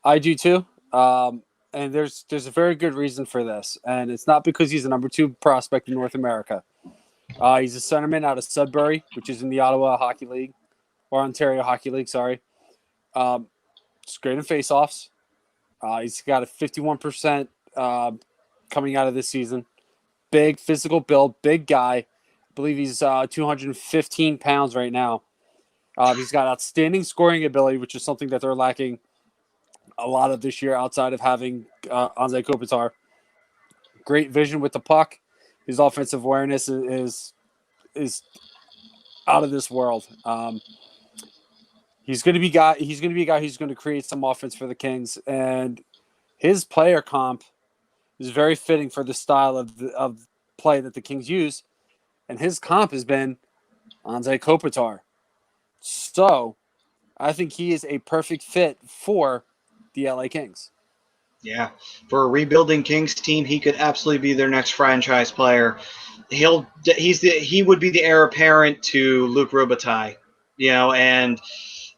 I do too. And there's a very good reason for this. And it's not because he's a number 2 prospect in North America. He's a centerman out of Sudbury, which is in the Ottawa Hockey League, or Ontario Hockey League, sorry. It's great in faceoffs. He's got a 51% coming out of this season. Big physical build, big guy. I believe he's 215 pounds right now. He's got outstanding scoring ability, which is something that they're lacking a lot of this year outside of having Anze Kopitar. Great vision with the puck. His offensive awareness is out of this world. He's going to be a guy who's going to create some offense for the Kings, and his player comp is very fitting for the style of play that the Kings use. And his comp has been Anze Kopitar. So I think he is a perfect fit for the LA Kings. Yeah, for a rebuilding Kings team, he could absolutely be their next franchise player. He would be the heir apparent to Luc Robitaille, and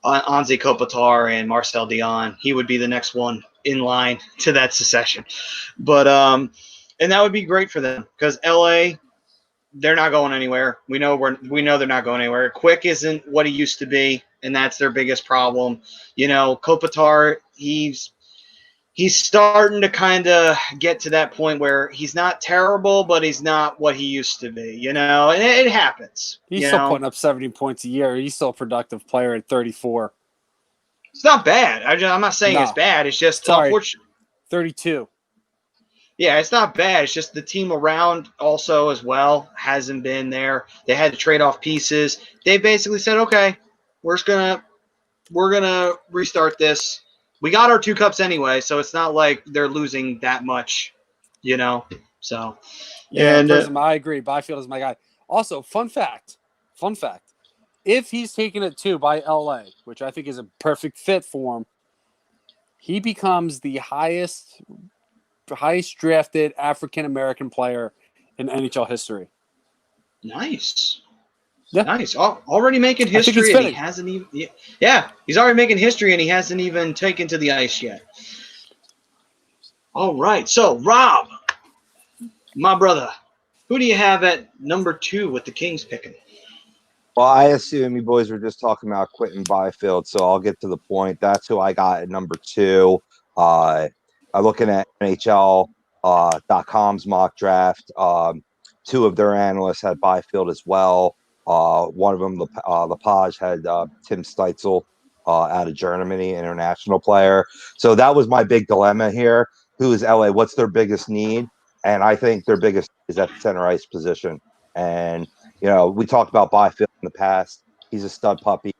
Anze Kopitar and Marcel Dion. He would be the next one in line to that succession. But and that would be great for them because LA, they're not going anywhere. We know they're not going anywhere. Quick isn't what he used to be, and that's their biggest problem. Kopitar, he's starting to kind of get to that point where he's not terrible, but he's not what he used to be, and it happens. He's still putting up 70 points a year. He's still a productive player at 34. It's not bad. I'm not saying it's bad. It's just unfortunate. 32. Yeah, it's not bad. It's just the team around also as well hasn't been there. They had to trade off pieces. They basically said, okay, we're gonna restart this. We got our 2 cups anyway, so it's not like they're losing that much, So, yeah, and I agree. Byfield is my guy. Also, fun fact. If he's taken it too by LA, which I think is a perfect fit for him, he becomes the highest drafted African American player in NHL history. Nice. Yeah. Nice. Already making history, and he hasn't even. Yeah, he's already making history, and he hasn't even taken to the ice yet. All right. So, Rob, my brother, who do you have at number 2 with the Kings picking? Well, I assume you boys were just talking about Quentin Byfield, so I'll get to the point. That's who I got at number 2. I'm looking at NHL.com's mock draft. 2 of their analysts had Byfield as well. One of them, Lepage, had Tim Steitzel out of Germany, international player. So that was my big dilemma here. Who is LA? What's their biggest need? And I think their biggest is at the center ice position. And, we talked about Byfield in the past. He's a stud puppy.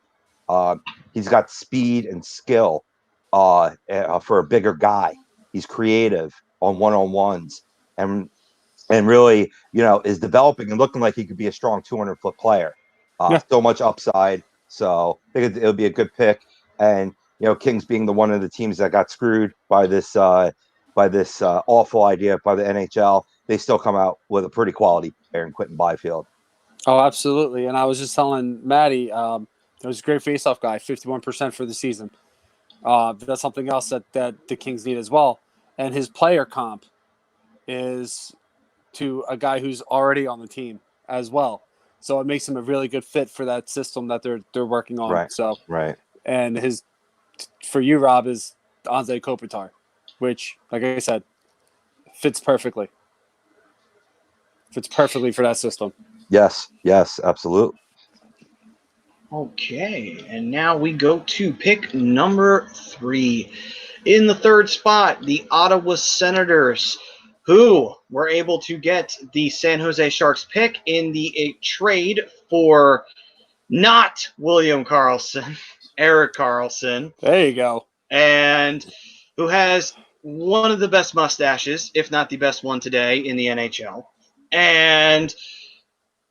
He's got speed and skill. for a bigger guy. He's creative on one-on-ones and really, is developing and looking like he could be a strong 200-foot player. Yeah. So much upside. So I think it'll be a good pick. And Kings being one of the teams that got screwed by this awful idea by the NHL, they still come out with a pretty quality player in Quentin Byfield. Oh, absolutely. And I was just telling Maddie, there was a great faceoff guy, 51% for the season. That's something else that the Kings need as well. And his player comp is to a guy who's already on the team as well. So it makes him a really good fit for that system that they're working on. Right. So Right. and his for you, Rob, is Anze Kopitar, which, like I said, fits perfectly. Fits perfectly for that system. Yes, absolutely. Okay, and now we go to pick number 3. In the third spot, the Ottawa Senators, who were able to get the San Jose Sharks pick in the trade for not William Karlsson, Erik Karlsson. There you go. And who has one of the best mustaches, if not the best one today in the NHL. And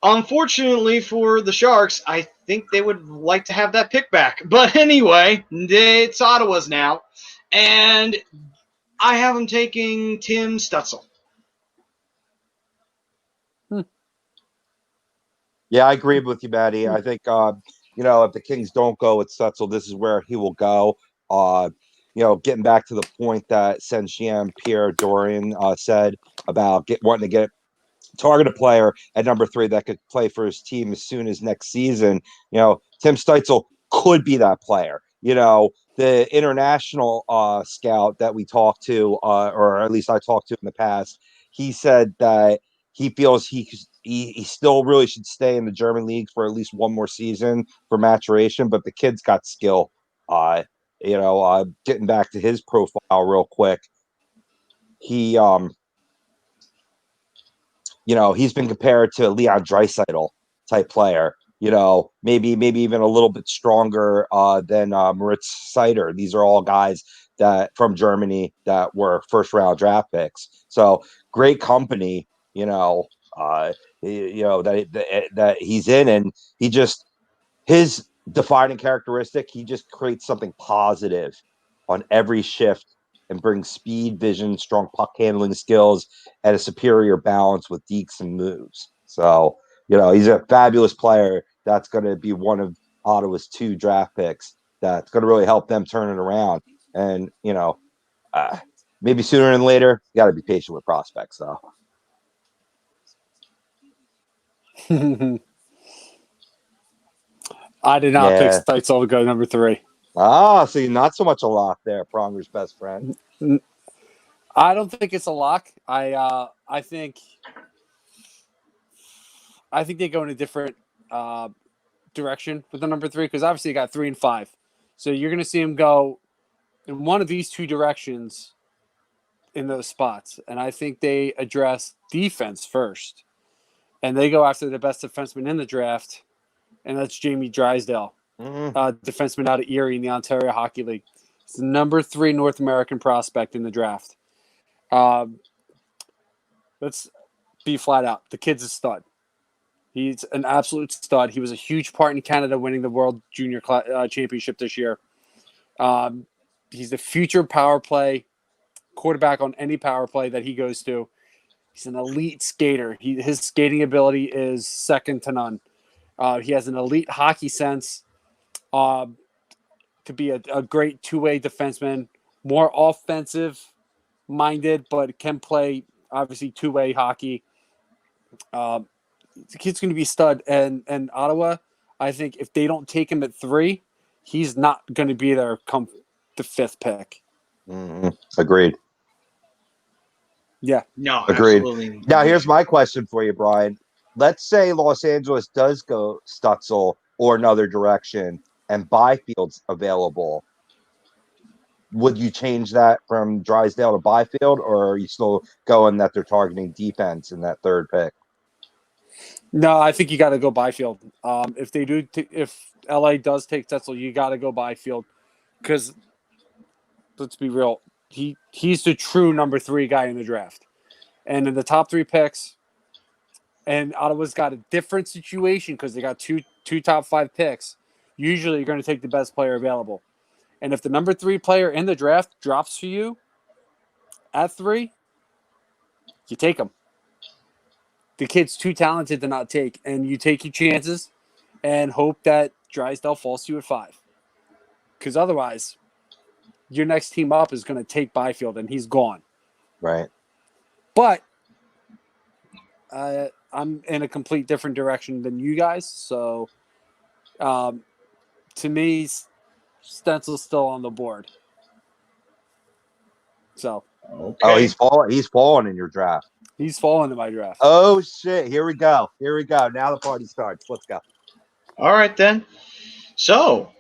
unfortunately for the Sharks, I think they would like to have that pick back. But anyway, it's Ottawa's now. And I have them taking Tim Stützle. Yeah, I agree with you, Maddie. I think, if the Kings don't go with Stützle, this is where he will go. Getting back to the point that Saint-Jean Pierre Dorian said about wanting to get target a player at number 3 that could play for his team as soon as next season. Tim Stützle could be that player. The international scout that we talked to, or at least I talked to in the past, he said that he feels he still really should stay in the German league for at least one more season for maturation. But the kid's got skill. Getting back to his profile real quick, he he's been compared to Leon Draisaitl type player. Maybe even a little bit stronger than Moritz Seider. These are all guys that from Germany that were first round draft picks. So great company. That he's in, and his defining characteristic, he just creates something positive on every shift and brings speed, vision, strong puck handling skills, and a superior balance with dekes and moves. So, he's a fabulous player. That's going to be one of Ottawa's 2 draft picks. That's going to really help them turn it around. And, maybe sooner than later, you got to be patient with prospects, though. I did not pick Stützle to go number 3. See, not so much a lock there, Pronger's best friend. I don't think it's a lock. I think they go in a different direction with the number 3 because obviously you got 3 and 5, so you're going to see him go in one of these 2 directions in those spots, and I think they address defense first, and they go after the best defenseman in the draft, and that's Jamie Drysdale, defenseman out of Erie in the Ontario Hockey League. It's the number 3 North American prospect in the draft. Let's be flat out. The kid's a stud. He's an absolute stud. He was a huge part in Canada winning the World Junior Championship this year. He's the future power play quarterback on any power play that he goes to. He's an elite skater. His skating ability is second to none. He has an elite hockey sense. Could be a great 2-way defenseman, more offensive minded, but can play obviously 2-way hockey. The kid's going to be stud, and Ottawa, I think if they don't take him at 3, he's not going to be there come the 5th pick. Agreed. Yeah. No, agreed. Absolutely. Now, here's my question for you, Brian. Let's say Los Angeles does go Stützle or another direction, and Byfield's available. Would you change that from Drysdale to Byfield, or are you still going that they're targeting defense in that 3rd pick? No, I think you got to go Byfield. If they do, if LA does take Stützle, you got to go Byfield because let's be real. He's the true number 3 guy in the draft. And in the top 3 picks, and Ottawa's got a different situation because they got two top 5 picks. Usually you're going to take the best player available. And if the number 3 player in the draft drops for you at 3, you take him. The kid's too talented to not take, and you take your chances and hope that Drysdale falls to you at 5. Because otherwise, your next team up is going to take Byfield, and he's gone. Right. But I'm in a complete different direction than you guys. So, to me, Stenzel's still on the board. So. Okay. Oh, he's fallen in your draft. He's fallen in my draft. Oh, shit. Here we go. Now the party starts. Let's go. All right, then. So,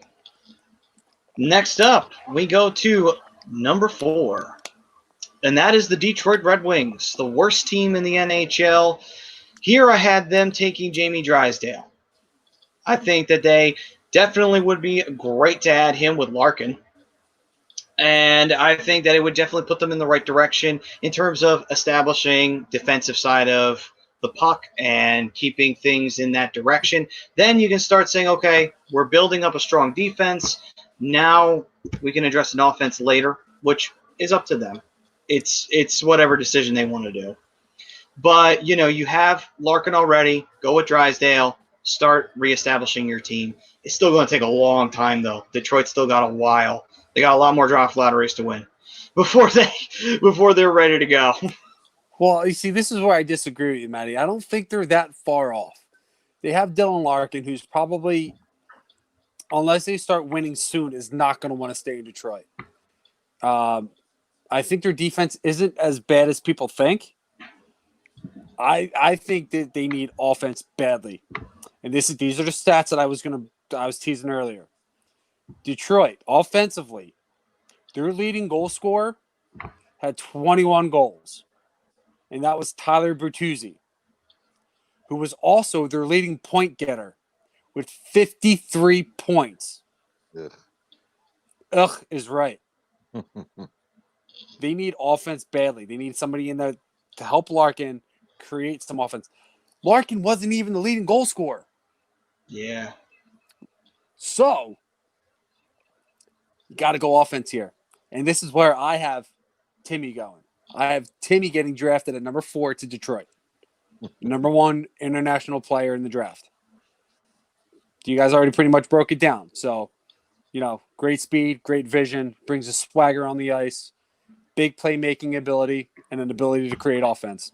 next up, we go to number 4. And that is the Detroit Red Wings, the worst team in the NHL. Here I had them taking Jamie Drysdale. I think that they definitely would be great to add him with Larkin. And I think that it would definitely put them in the right direction in terms of establishing defensive side of the puck and keeping things in that direction. Then you can start saying, okay, we're building up a strong defense. Now we can address an offense later, which is up to them. It's whatever decision they want to do. But, you have Larkin already. Go with Drysdale. Start reestablishing your team. It's still going to take a long time, though. Detroit's still got a while. They got a lot more draft lotteries to win before they're ready to go. Well, you see, this is where I disagree with you, Matty. I don't think they're that far off. They have Dylan Larkin, who's probably, unless they start winning soon, is not going to want to stay in Detroit. I think their defense isn't as bad as people think. I think that they need offense badly, and these are the stats that I was teasing earlier. Detroit, offensively, their leading goal scorer had 21 goals, and that was Tyler Bertuzzi, who was also their leading point getter with 53 points. Ugh is right. They need offense badly. They need somebody in there to help Larkin create some offense. Larkin wasn't even the leading goal scorer. Yeah. So, you got to go offense here. And this is where I have Timmy going. I have Timmy getting drafted at number 4 to Detroit. Number 1 international player in the draft. You guys already pretty much broke it down. So, great speed, great vision, brings a swagger on the ice, big playmaking ability, and an ability to create offense.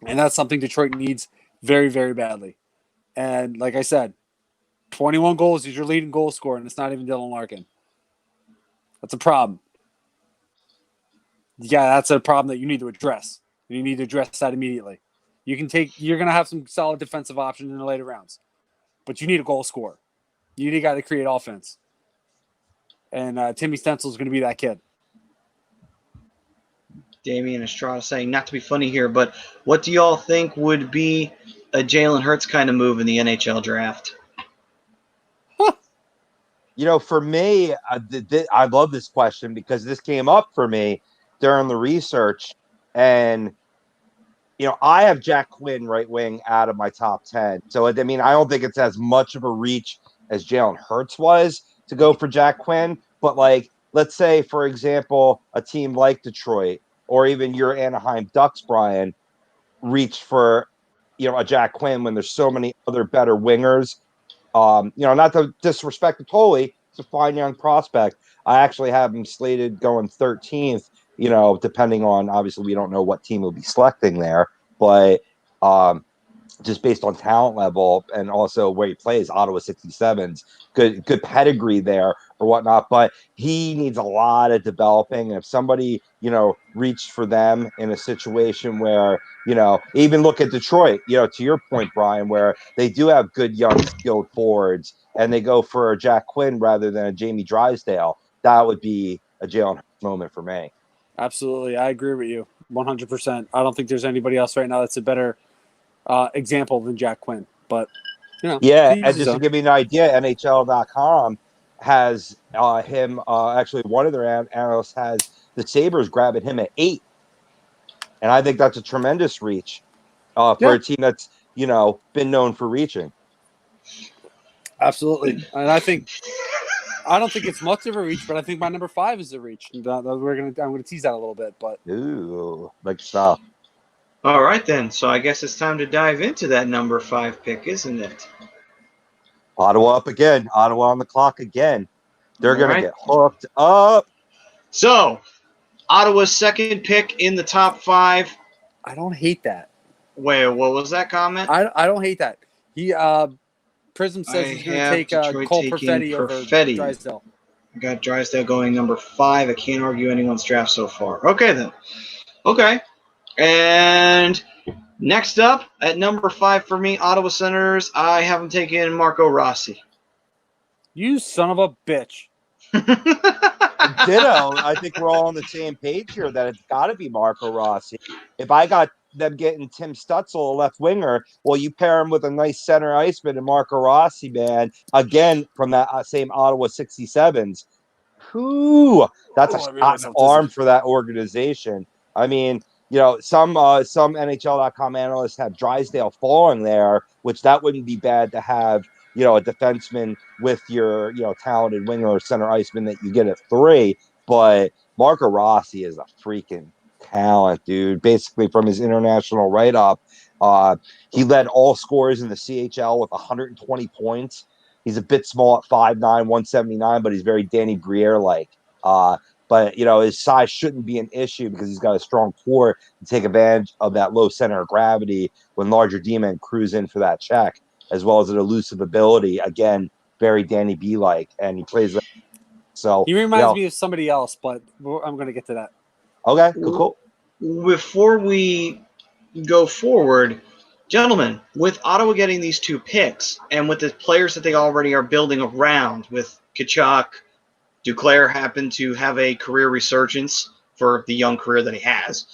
And that's something Detroit needs very, very badly. And like I said, 21 goals is your leading goal scorer, and it's not even Dylan Larkin. That's a problem. Yeah, that's a problem that you need to address. You need to address that immediately. You're going to have some solid defensive options in the later rounds, but you need a goal scorer. You need a guy to create offense. And Timmy Stenzel is going to be that kid. Damian Estrada saying, not to be funny here, but what do y'all think would be a Jalen Hurts kind of move in the NHL draft? For me, I love this question because this came up for me during the research. And, I have Jack Quinn right wing out of my top 10. So, I don't think it's as much of a reach as Jalen Hurts was to go for Jack Quinn. But, let's say, for example, a team like Detroit or even your Anaheim Ducks, Brian, reach for, a Jack Quinn when there's so many other better wingers. Not to disrespect the Tolley, it's a fine young prospect. I actually have him slated going 13th, depending on, obviously, we don't know what team will be selecting there, but just based on talent level and also where he plays, Ottawa 67's good pedigree there or whatnot, but he needs a lot of developing. And if somebody, reached for them in a situation where, even look at Detroit, to your point, Brian, where they do have good young skilled forwards and they go for a Jack Quinn rather than a Jamie Drysdale, that would be a Jalen Hurts moment for me. Absolutely. I agree with you 100%. I don't think there's anybody else right now that's a better example than Jack Quinn, but yeah. And just to give you an idea, NHL.com has him. Actually, one of their analysts has the Sabres grabbing him at 8, and I think that's a tremendous reach for a team that's been known for reaching. Absolutely, and I don't think it's much of a reach, but I think my number 5 is a reach. I'm gonna tease that a little bit, but Ooh, like stuff. All right, then. So I guess it's time to dive into that number 5 pick, isn't it? Ottawa up again. Ottawa on the clock again. They're going to get hooked up. So, Ottawa's second pick in the top 5. I don't hate that. Wait, what was that comment? I don't hate that. Prism says he's going to take Cole Perfetti over Drysdale. I got Drysdale going number 5. I can't argue anyone's draft so far. Okay, then. Okay. And next up, at number 5 for me, Ottawa Senators, I have him taking Marco Rossi. You son of a bitch. Ditto. I think we're all on the same page here that it's got to be Marco Rossi. If I got them getting Tim Stutzel, a left winger, well, you pair him with a nice center iceman and Marco Rossi, man. Again, from that same Ottawa 67s. Whew, that's a shot in the arm for that organization. I mean, some NHL.com analysts have Drysdale falling there, which that wouldn't be bad to have, a defenseman with your, talented winger or center iceman that you get at 3. But Marco Rossi is a freaking talent, dude. Basically, from his international write-up, he led all scorers in the CHL with 120 points. He's a bit small at 5'9", 179, but he's very Danny Briere-like. But, his size shouldn't be an issue because he's got a strong core to take advantage of that low center of gravity when larger D-men cruise in for that check, as well as an elusive ability. Again, very Danny B-like, and he plays that. So he reminds me of somebody else, but I'm going to get to that. Okay, cool. Before we go forward, gentlemen, with Ottawa getting these 2 picks and with the players that they already are building around, with Tkachuk, Duclair happened to have a career resurgence for the young career that he has.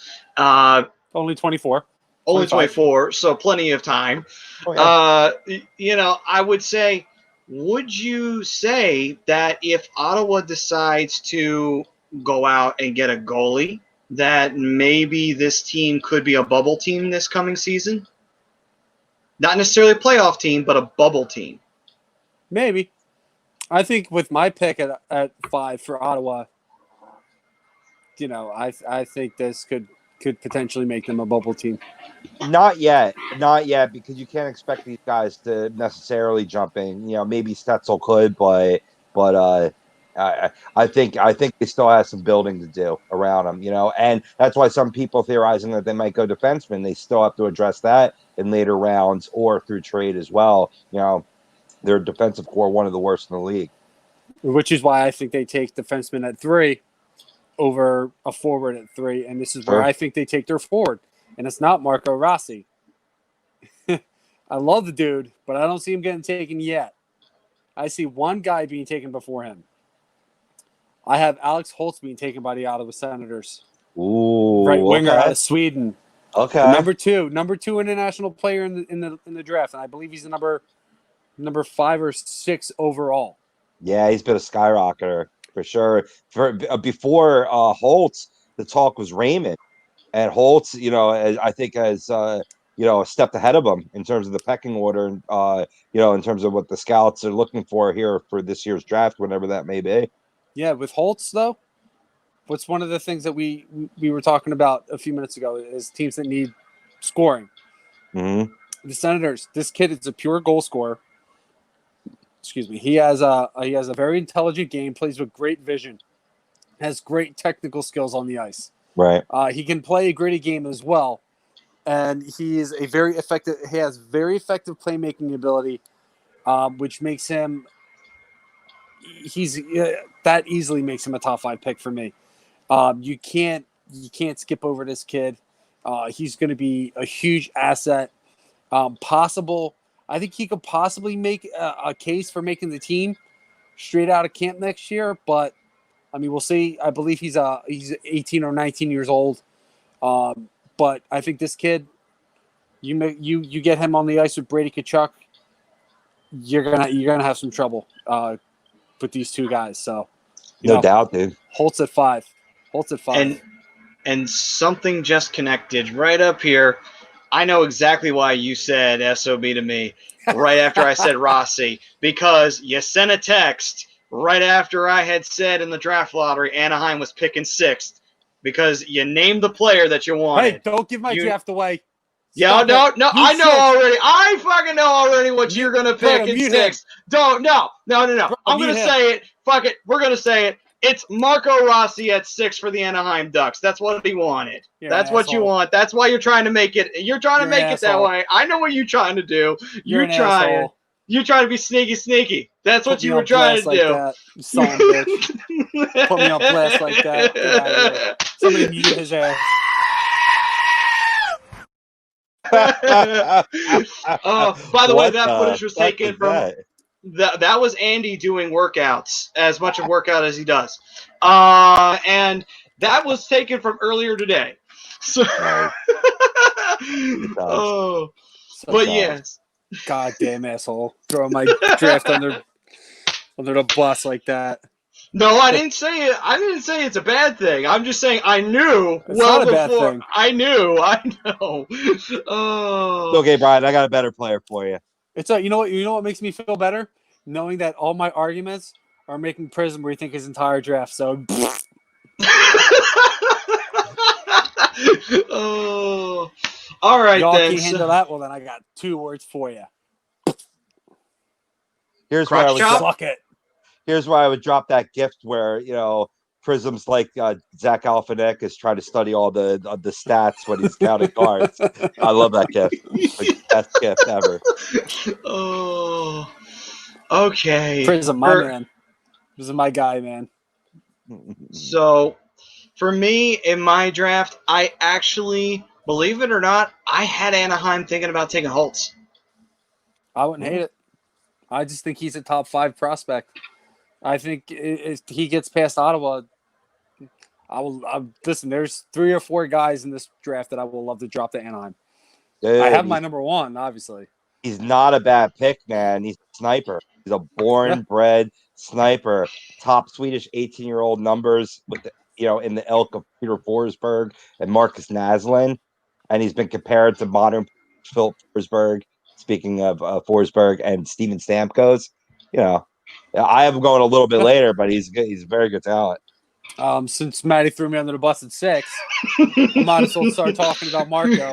Only 24. Only 24, so plenty of time. Okay. I would say, would you say that if Ottawa decides to go out and get a goalie, that maybe this team could be a bubble team this coming season? Not necessarily a playoff team, but a bubble team. Maybe. I think with my pick at 5 for Ottawa, I think this could potentially make them a bubble team. Not yet, because you can't expect these guys to necessarily jump in. Maybe Stutzel could, but I think they still have some building to do around them. And that's why some people theorizing that they might go defenseman. They still have to address that in later rounds or through trade as well. Their defensive core, one of the worst in the league. Which is why I think they take defenseman at 3 over a forward at 3. And this is where I think they take their forward. And it's not Marco Rossi. I love the dude, but I don't see him getting taken yet. I see one guy being taken before him. I have Alex Holtzman being taken by the Ottawa Senators. Ooh, right winger out of Sweden. Okay. The number two international player in the draft, and I believe he's the number 5 or 6 overall. Yeah, he's been a skyrocketer for sure. Before Holtz, the talk was Raymond, and Holtz, I think has stepped ahead of him in terms of the pecking order, and in terms of what the scouts are looking for here for this year's draft, whenever that may be. Yeah, with Holtz though, what's one of the things that we were talking about a few minutes ago is teams that need scoring. Mm-hmm. The Senators. This kid is a pure goal scorer. Excuse me. He has a very intelligent game. Plays with great vision. Has great technical skills on the ice. Right. He can play a gritty game as well, and he is a very effective. He has very effective playmaking ability, which makes him. That easily makes him a top 5 pick for me. You can't skip over this kid. He's going to be a huge asset. I think he could possibly make a case for making the team straight out of camp next year, but I mean, we'll see. I believe he's 18 or 19 years old. But I think this kid, you get him on the ice with Brady Tkachuk, you're gonna have some trouble with these two guys. So, No doubt, dude. Holtz at 5. And something just connected right up here. I know exactly why you said SOB to me right after I said Rossi, because you sent a text right after I had said in the draft lottery Anaheim was picking 6th, because you named the player that you wanted. Hey, don't give my draft away. No, I know already. I fucking know already what you're going to pick in 6th. No. I'm going to say it. Fuck it. We're going to say it. It's Marco Rossi at 6 for the Anaheim Ducks. That's what he wanted. That's what you want. That's why you're trying to make it. You're trying to make it that way. I know what you're trying to do. You're trying to be sneaky. That's what you were trying to do. That, you son of a bitch. Put me on blast like that. Get out of here. Somebody mute his ass. By the way, that footage was taken from that was Andy doing workouts, as much of workout as he does, and that was taken from earlier today. So, yes, goddamn asshole, throwing my draft under the bus like that. No, I didn't say it. I didn't say it's a bad thing. I'm just saying I knew it's not a bad before. Thing. I know. Okay, Brian, I got a better player for you. It's you know what makes me feel better? Knowing that all my arguments are making Prism rethink his entire draft. So all right, y'all then. Can't handle that. Well, then I got 2 words for you. Here's where I would drop that gift where Prism's like Zach Galifianakis is trying to study all the stats when he's counting cards. I love that gift. Like, best gift ever. Oh, okay. Prism, my man. This is my guy, man. So, for me, in my draft, I actually, believe it or not, I had Anaheim thinking about taking Holtz. I wouldn't hate it. I just think he's a top 5 prospect. I think if he gets past Ottawa, listen, there's 3 or 4 guys in this draft that I will love to drop to Anaheim. Dude, I have my number 1, obviously. He's not a bad pick, man. He's a sniper. He's a born-bred sniper. Top Swedish 18-year-old numbers with in the ilk of Peter Forsberg and Marcus Naslund, and he's been compared to modern Philip Forsberg. Speaking of Forsberg and Steven Stamkos, I have him going a little bit later, but he's good. He's a very good talent. Since Matty threw me under the bus at 6, I might as well start talking about Marco.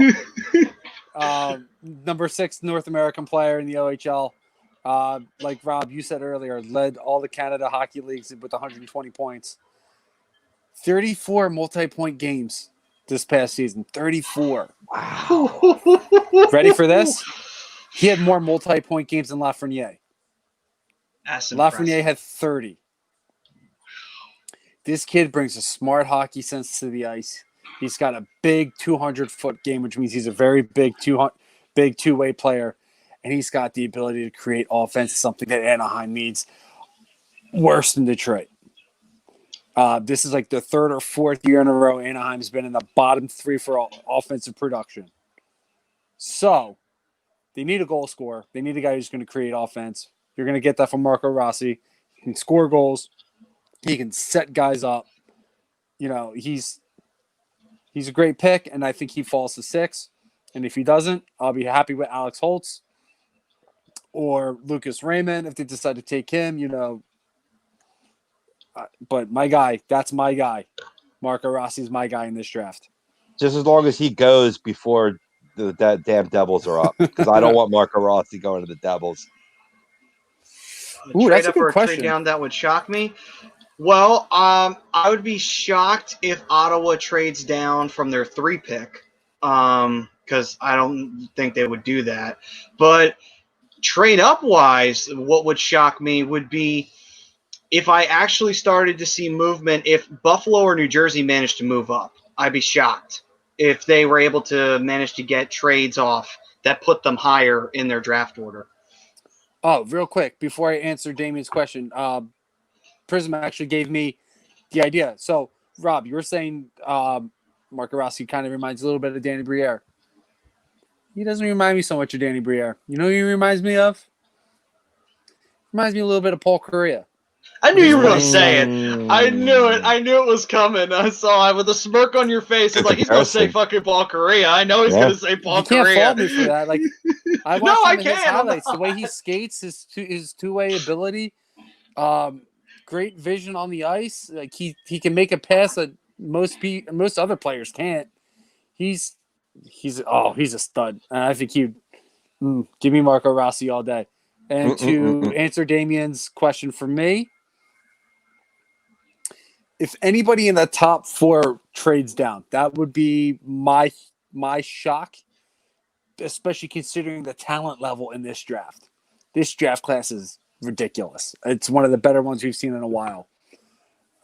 Number 6 North American player in the OHL. Like Rob, you said earlier, led all the Canada hockey leagues with 120 points. 34 multi-point games this past season. 34. Wow. Ready for this? He had more multi-point games than Lafreniere. Lafreniere had 30. This kid brings a smart hockey sense to the ice. He's got a big 200-foot game, which means he's a very big two-way player, and he's got the ability to create offense, something that Anaheim needs worse than Detroit. This is like the 3rd or 4th year in a row Anaheim's been in the bottom 3 for offensive production. So they need a goal scorer. They need a guy who's going to create offense. You're going to get that from Marco Rossi. He can score goals. He can set guys up. He's a great pick, and I think he falls to 6. And if he doesn't, I'll be happy with Alex Holtz or Lucas Raymond if they decide to take him, But my guy, that's my guy. Marco Rossi's my guy in this draft. Just as long as he goes before the damn Devils are up, because I don't want Marco Rossi going to the Devils. Ooh, that's a good question. Trade down that would shock me. Well, I would be shocked if Ottawa trades down from their 3 pick, because I don't think they would do that. But trade up wise, what would shock me would be if I actually started to see movement. If Buffalo or New Jersey managed to move up, I'd be shocked if they were able to manage to get trades off that put them higher in their draft order. Oh, real quick, before I answer Damien's question, Prism actually gave me the idea. So, Rob, you were saying Marco Rossi kind of reminds a little bit of Danny Briere. He doesn't remind me so much of Danny Briere. You know who he reminds me of? Reminds me a little bit of Paul Correa. I knew you were going to say it. I knew it. I knew it was coming. I saw it with a smirk on your face. I was like, he's going to say fucking Paul Correa. I know he's going to say Paul Correa. You can't fault me for that. Like, I watched No, him I in his can't. highlights. The way he skates, his two-way ability, great vision on the ice. Like he can make a pass that most other players can't. He's a stud. And I think he'd give me Marco Rossi all day. And to answer Damien's question for me, if anybody in the top 4 trades down, that would be my shock, especially considering the talent level in this draft. This draft class is ridiculous. It's one of the better ones we've seen in a while.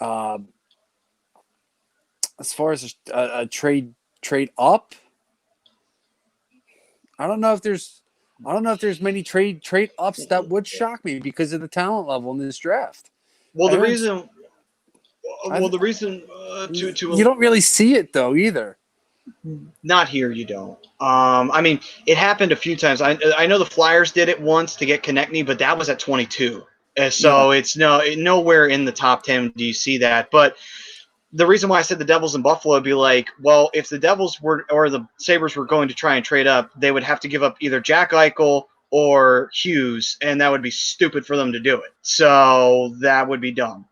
As far as a trade up, I don't know if there's many trade ups that would shock me because of the talent level in this draft. Well, the reason you don't really see it though either. Not here, you don't. I mean, it happened a few times. I know the Flyers did it once to get Konechny, but that was at 22. So it's nowhere in the top 10 do you see that. But the reason why I said the Devils and Buffalo would be like, well, if the Devils were or the Sabres were going to try and trade up, they would have to give up either Jack Eichel or Hughes, and that would be stupid for them to do it. So that would be dumb.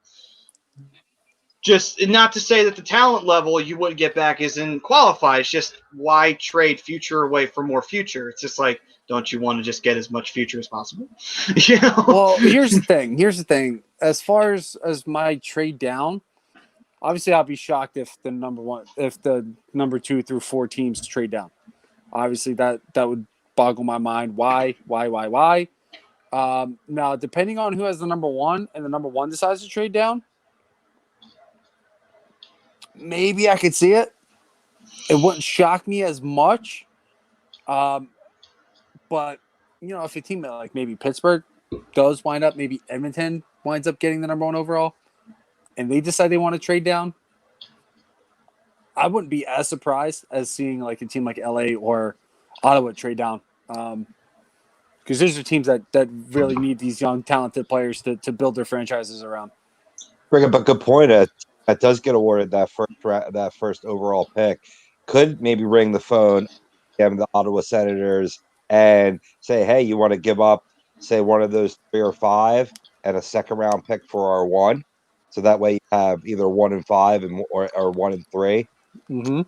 Just not to say that the talent level you would get back isn't qualified. It's just why trade future away for more future? It's just like, don't you want to just get as much future as possible? You know? Well, here's the thing. As far as my trade down, obviously I'll be shocked if the number 2 through 4 teams trade down. Obviously that would boggle my mind. Why? Now, depending on who has the number 1 and the number 1 decides to trade down, maybe I could see it. It wouldn't shock me as much. But, if a team like maybe Pittsburgh does wind up, maybe Edmonton winds up getting the number 1 overall, and they decide they want to trade down, I wouldn't be as surprised as seeing like a team like LA or Ottawa trade down. Because those are teams that really need these young, talented players to build their franchises around. Bring up a good point. That does get awarded that first overall pick. Could maybe ring the phone, give the Ottawa Senators, and say, "Hey, you want to give up, say, one of those 3 or 5, and a second round pick for our 1, so that way you have either 1 and 5 or 1 and 3 to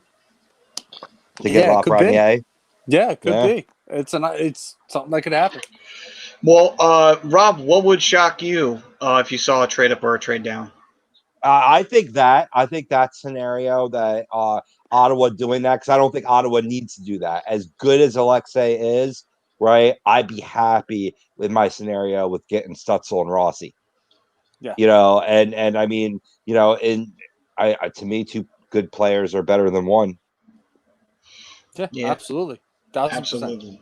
get Lafreniere." Yeah, it could be. It's something that could happen. Well, Rob, what would shock you if you saw a trade up or a trade down? I think that scenario that Ottawa doing that, because I don't think Ottawa needs to do that. As good as Alexei is, right? I'd be happy with my scenario with getting Stutzel and Rossi. Yeah. And I mean, to me, 2 good players are better than 1. Yeah. Absolutely. 1,000%. Absolutely.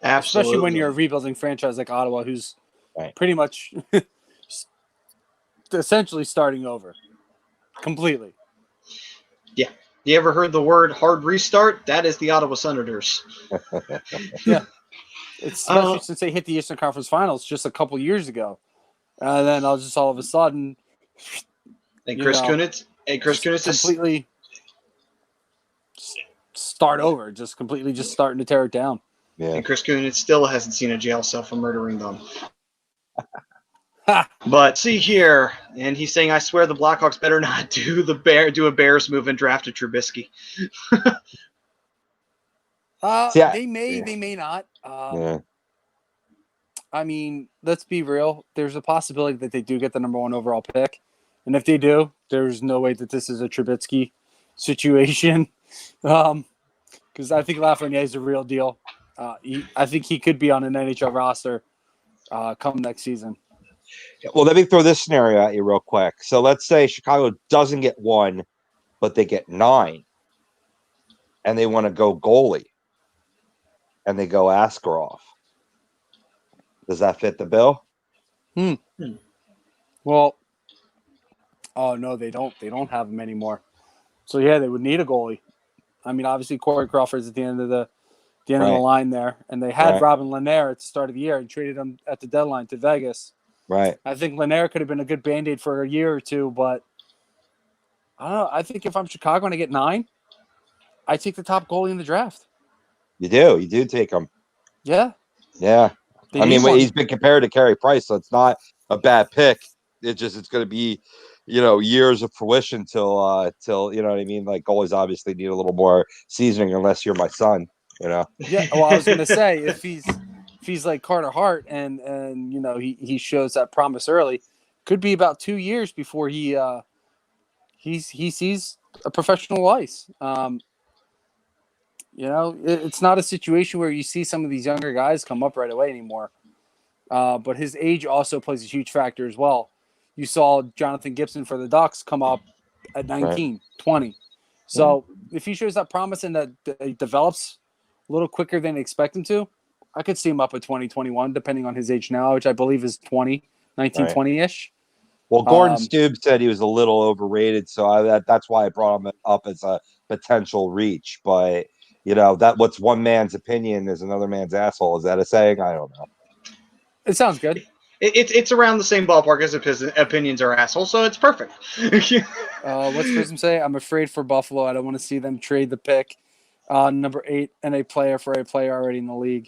Especially when you're a rebuilding franchise like Ottawa, who's pretty much essentially starting over completely. Yeah. You ever heard the word hard restart? That is the Ottawa Senators. Yeah. Especially since they hit the Eastern Conference Finals just a couple years ago. And then all of a sudden. And Chris Kunitz is completely start over, just completely starting to tear it down. Yeah. And Chris Kunitz still hasn't seen a jail cell for murdering them. But see here, and he's saying, "I swear the Blackhawks better not do a Bears move and draft a Trubisky." They may not. I mean, let's be real. There's a possibility that they do get the number 1 overall pick, and if they do, there's no way that this is a Trubisky situation. Because I think Lafreniere is a real deal. I think he could be on an NHL roster come next season. Well, let me throw this scenario at you real quick. So let's say Chicago doesn't get 1, but they get 9, and they want to go goalie, and they go Askarov. Does that fit the bill? Well, oh no, they don't. They don't have him anymore. So yeah, they would need a goalie. I mean, obviously Corey Crawford's at the end of the line there, and they had Robin Lanier at the start of the year and traded him at the deadline to Vegas. Right. I think Lanier could have been a good Band-Aid for a year or two, but I don't know. I think if I'm Chicago and I get 9, I take the top goalie in the draft. You do take him. Yeah. Yeah. They I need mean, one. he's been compared to Carey Price, so it's not a bad pick. It's going to be, years of fruition till you know what I mean. Like goalies obviously need a little more seasoning, unless you're my son. Yeah. Well, I was gonna say if he's like Carter Hart and he shows that promise early, could be about 2 years before he sees a professional ice. It's not a situation where you see some of these younger guys come up right away anymore. But his age also plays a huge factor as well. You saw Jonathan Gibson for the Ducks come up at 19, Right. 20. So if he shows that promise and that he develops a little quicker than they expect him to, I could see him up at 2021, depending on his age now, which I believe is 20, 19, Right. 20-ish. Well, Gordon Stube said he was a little overrated, so that's why I brought him up as a potential reach. But that what's one man's opinion is another man's asshole. Is that a saying? I don't know. It sounds good. It's around the same ballpark as opinions are assholes, so it's perfect. What's Prism say? I'm afraid for Buffalo. I don't want to see them trade the pick, number 8, and a player for a player already in the league.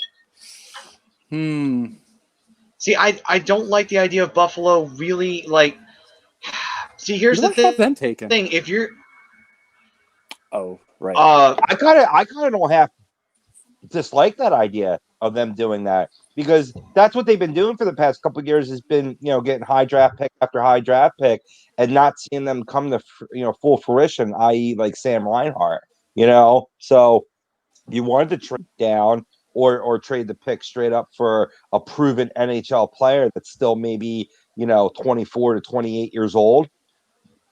See, I don't like the idea of Buffalo really like. See, here's the thing. Have them taken. If you're, right. I kind of don't have to dislike that idea of them doing that, because that's what they've been doing for the past couple of years. Has been getting high draft pick after high draft pick and not seeing them come to full fruition. I.e., like Sam Reinhart. So you wanted to trade down or trade the pick straight up for a proven NHL player that's still maybe 24 to 28 years old.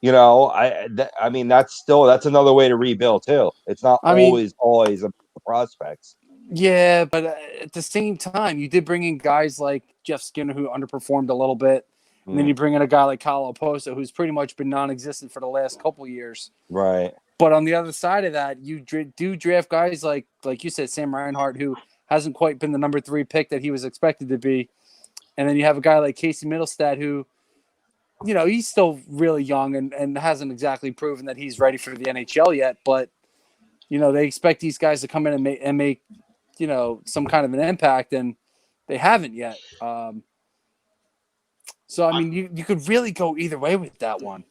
I mean that's another way to rebuild too. It's not always about the prospects. Yeah, but at the same time, you did bring in guys like Jeff Skinner who underperformed a little bit, and then you bring in a guy like Kyle Oposo who's pretty much been non-existent for the last couple of years. Right. But on the other side of that, you do draft guys like you said, Sam Reinhart, who hasn't quite been the number 3 pick that he was expected to be, and then you have a guy like Casey Middlestad who, he's still really young and hasn't exactly proven that he's ready for the NHL yet. But they expect these guys to come in and make some kind of an impact, and they haven't yet. So I mean, you could really go either way with that one.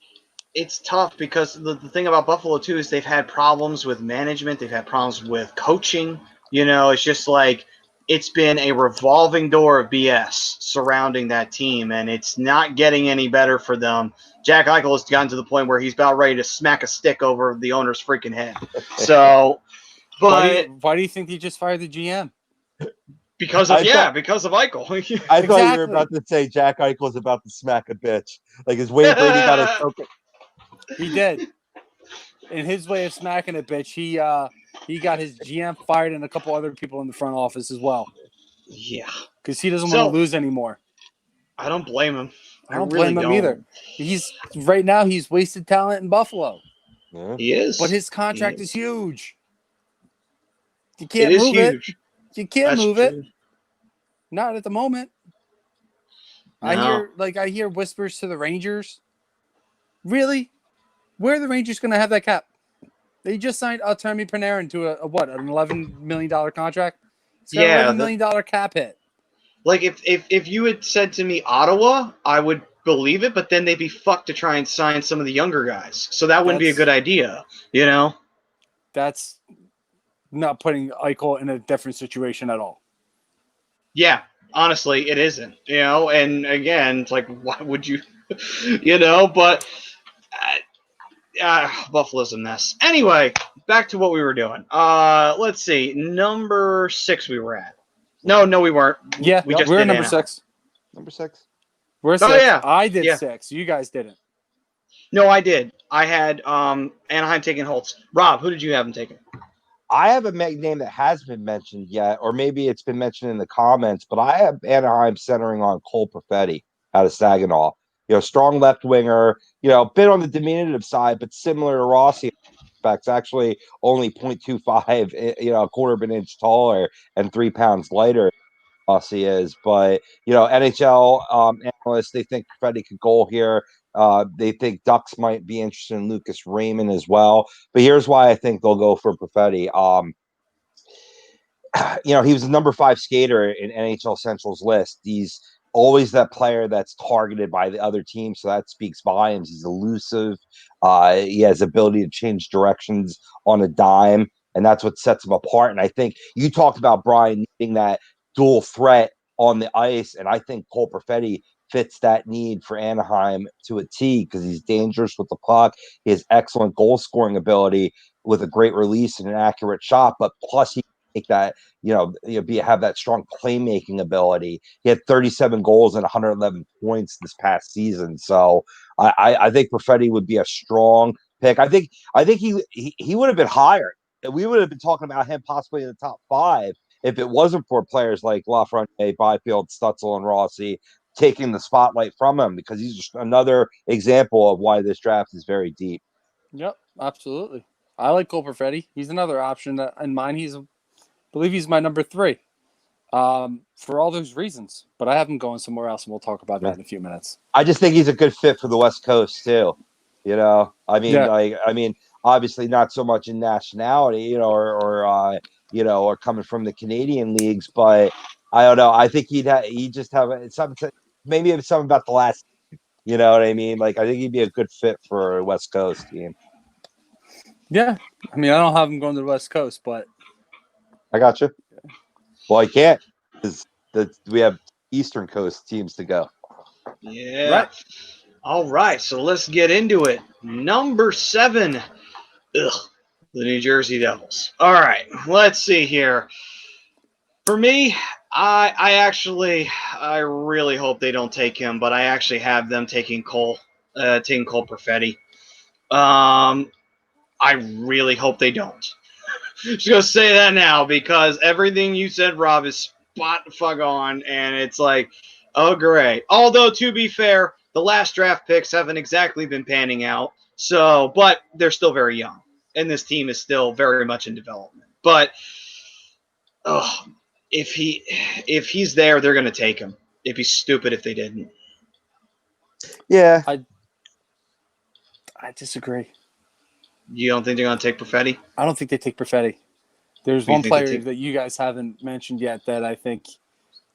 It's tough because the thing about Buffalo too is they've had problems with management. They've had problems with coaching. It's just like it's been a revolving door of BS surrounding that team, and it's not getting any better for them. Jack Eichel has gotten to the point where he's about ready to smack a stick over the owner's freaking head. So, but why do you think he just fired the GM? Because of Eichel. I thought you were about to say Jack Eichel's about to smack a bitch. Like his Wayne Brady got a token. He did. In his way of smacking a bitch, he got his GM fired and a couple other people in the front office as well. Yeah. Because he doesn't want to lose anymore. I don't blame him. I don't blame him either. Right now he's wasted talent in Buffalo. Yeah. He is. But his contract is huge. You can't move it. You can't move it. Not at the moment. No. I hear whispers to the Rangers. Really? Where are the Rangers going to have that cap? They just signed Artemi Panarin to an $11 million contract. It's got an $11 million cap hit. Like if you had said to me Ottawa, I would believe it, but then they'd be fucked to try and sign some of the younger guys. So that wouldn't be a good idea, That's not putting Eichel in a different situation at all. Yeah, honestly, it isn't. And again, it's like, why would you, but Buffalo's a mess. Anyway, back to what we were doing. Let's see. Number 6 we were at. No, we weren't. Yeah, we're number 6. Number 6. We're 6. Yeah. I did 6. You guys didn't. No, I did. I had Anaheim taking Holtz. Rob, who did you have him taking? I have a name that has been mentioned yet, or maybe it's been mentioned in the comments, but I have Anaheim centering on Cole Perfetti out of Saginaw. Strong left winger, bit on the diminutive side, but similar to Rossi. Actually only 0.25, a quarter of an inch taller and 3 pounds lighter. Rossi is, but NHL analysts, they think Perfetti could goal here. They think Ducks might be interested in Lucas Raymond as well. But here's why I think they'll go for Perfetti. He was the number 5 skater in NHL Central's list. He's always that player that's targeted by the other team, so that speaks volumes. He's elusive. He has ability to change directions on a dime, and that's what sets him apart. And I think you talked about Brian needing that dual threat on the ice, and I think Cole Perfetti fits that need for Anaheim to a T because he's dangerous with the puck. He has excellent goal scoring ability with a great release and an accurate shot, but plus he make that, have that strong playmaking ability. He had 37 goals and 111 points this past season. So I think Perfetti would be a strong pick. I think he would have been higher. We would have been talking about him possibly in the top 5 if it wasn't for players like Lafreniere, Byfield, Stutzel, and Rossi taking the spotlight from him, because he's just another example of why this draft is very deep. Yep, absolutely. I like Cole Perfetti. He's another option that in mine. I believe he's my number 3 for all those reasons. But I have him going somewhere else, and we'll talk about that in a few minutes. I just think he's a good fit for the West Coast too. Obviously not so much in nationality, or coming from the Canadian leagues, but I don't know. I think he'd just have something. Maybe it's something about the last. You know what I mean? Like, I think he'd be a good fit for a West Coast team. Yeah, I don't have him going to the West Coast, but I got you. Well, I can't because we have Eastern Coast teams to go. Yeah. Right. All right, so let's get into it. Number 7, the New Jersey Devils. All right, let's see here. For me, I really hope they don't take him, but I actually have them taking Cole Perfetti. I really hope they don't. Just gonna say that now, because everything you said, Rob, is spot the fuck on, and it's like, oh great. Although, to be fair, the last draft picks haven't exactly been panning out, but they're still very young, and this team is still very much in development. But if he's there, they're gonna take him. It'd be stupid if they didn't. Yeah, I disagree. You don't think they're gonna take Perfetti? I don't think they take Perfetti. There's one player that you guys haven't mentioned yet that I think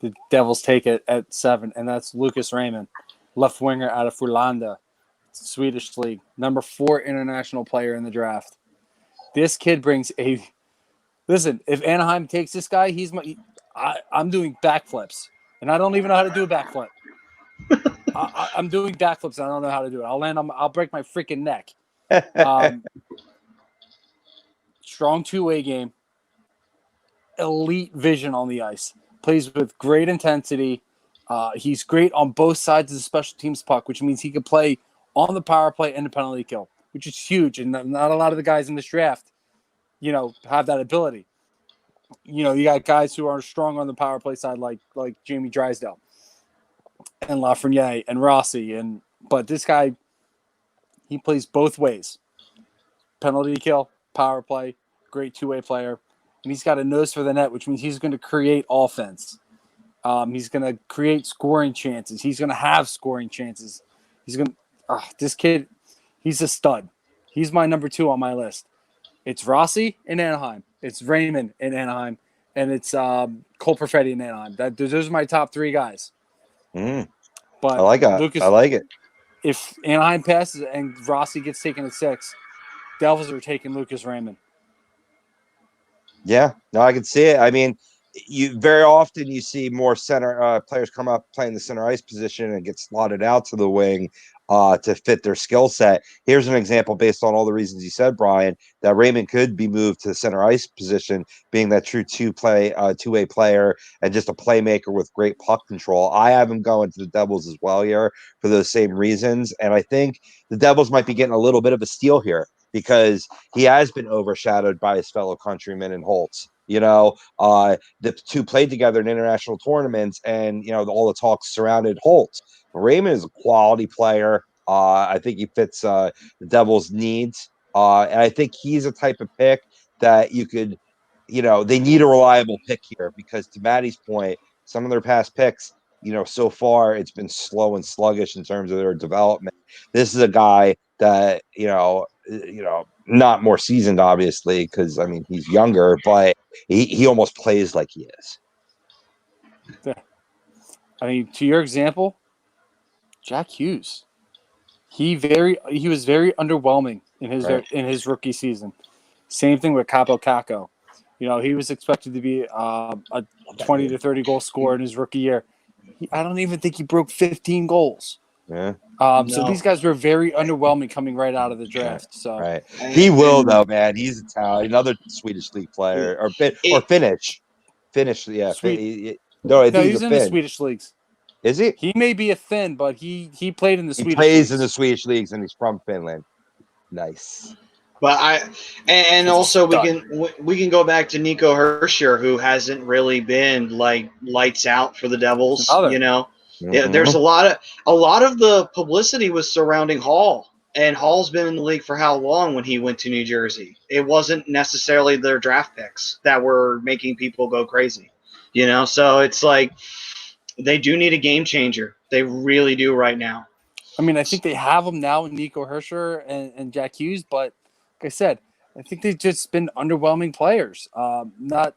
the Devils take it at 7, and that's Lucas Raymond, left winger out of Frölunda, Swedish league, number 4 international player in the draft. This kid brings a. Listen, if Anaheim takes this guy, I'm doing backflips, and I don't even know how to do a backflip. I'm doing backflips, and I don't know how to do it. I'll break my freaking neck. Strong two-way game, elite vision on the ice, plays with great intensity. He's great on both sides of the special teams puck, which means he can play on the power play and the penalty kill, which is huge. And not a lot of the guys in this draft, have that ability. You got guys who are strong on the power play side, like Jamie Drysdale and Lafreniere and Rossi, but this guy, he plays both ways. Penalty kill, power play, great two-way player. And he's got a nose for the net, which means he's going to create offense. He's going to create scoring chances. He's going to have scoring chances. This kid, he's a stud. He's my number 2 on my list. It's Rossi in Anaheim. It's Raymond in Anaheim. And it's Cole Perfetti in Anaheim. Those are my top 3 guys. But I like it. I like it. If Anaheim passes and Rossi gets taken at 6, Devils are taking Lucas Raymond. Yeah, no, I can see it. I mean, you very often you see more center players come up playing the center ice position and get slotted out to the wing to fit their skill set. Here's an example based on all the reasons you said, Brian, that Raymond could be moved to the center ice position, being that true two-way player and just a playmaker with great puck control. I have him going to the Devils as well here for those same reasons, and I think the Devils might be getting a little bit of a steal here, because he has been overshadowed by his fellow countryman in Holtz. The 2 played together in international tournaments, and all the talk surrounded Holtz. Raymond is a quality player. I think he fits the Devils' needs, and I think he's a type of pick that you could, they need a reliable pick here, because to Maddie's point, some of their past picks, so far it's been slow and sluggish in terms of their development. This is a guy that, not more seasoned, obviously, because I mean he's younger, but he almost plays like he is. Yeah. I mean, to your example, Jack Hughes. He was very underwhelming in his rookie season. Same thing with Capo Caco. He was expected to be a 20 to 30 goal scorer in his rookie year. I don't even think he broke 15 goals. Yeah. So these guys were very underwhelming coming right out of the draft. So right, he will though, man. He's a talent. Another Swedish league player or Finnish. Yeah. No, I think he's a in Finn. the Swedish leagues. Is he? He may be a Finn, but he played in the Swedish leagues. He plays leagues. in the Swedish leagues, and he's from Finland. Nice. But also we can go back to Nico Herscher, who hasn't really been like lights out for the Devils. Yeah, there's a lot of the publicity was surrounding Hall, and Hall's been in the league for how long when he went to New Jersey? It wasn't necessarily their draft picks that were making people go crazy, So it's like they do need a game changer. They really do right now. I mean, I think they have them now in Nico Herscher and Jack Hughes, but like I said, I think they've just been underwhelming players. Not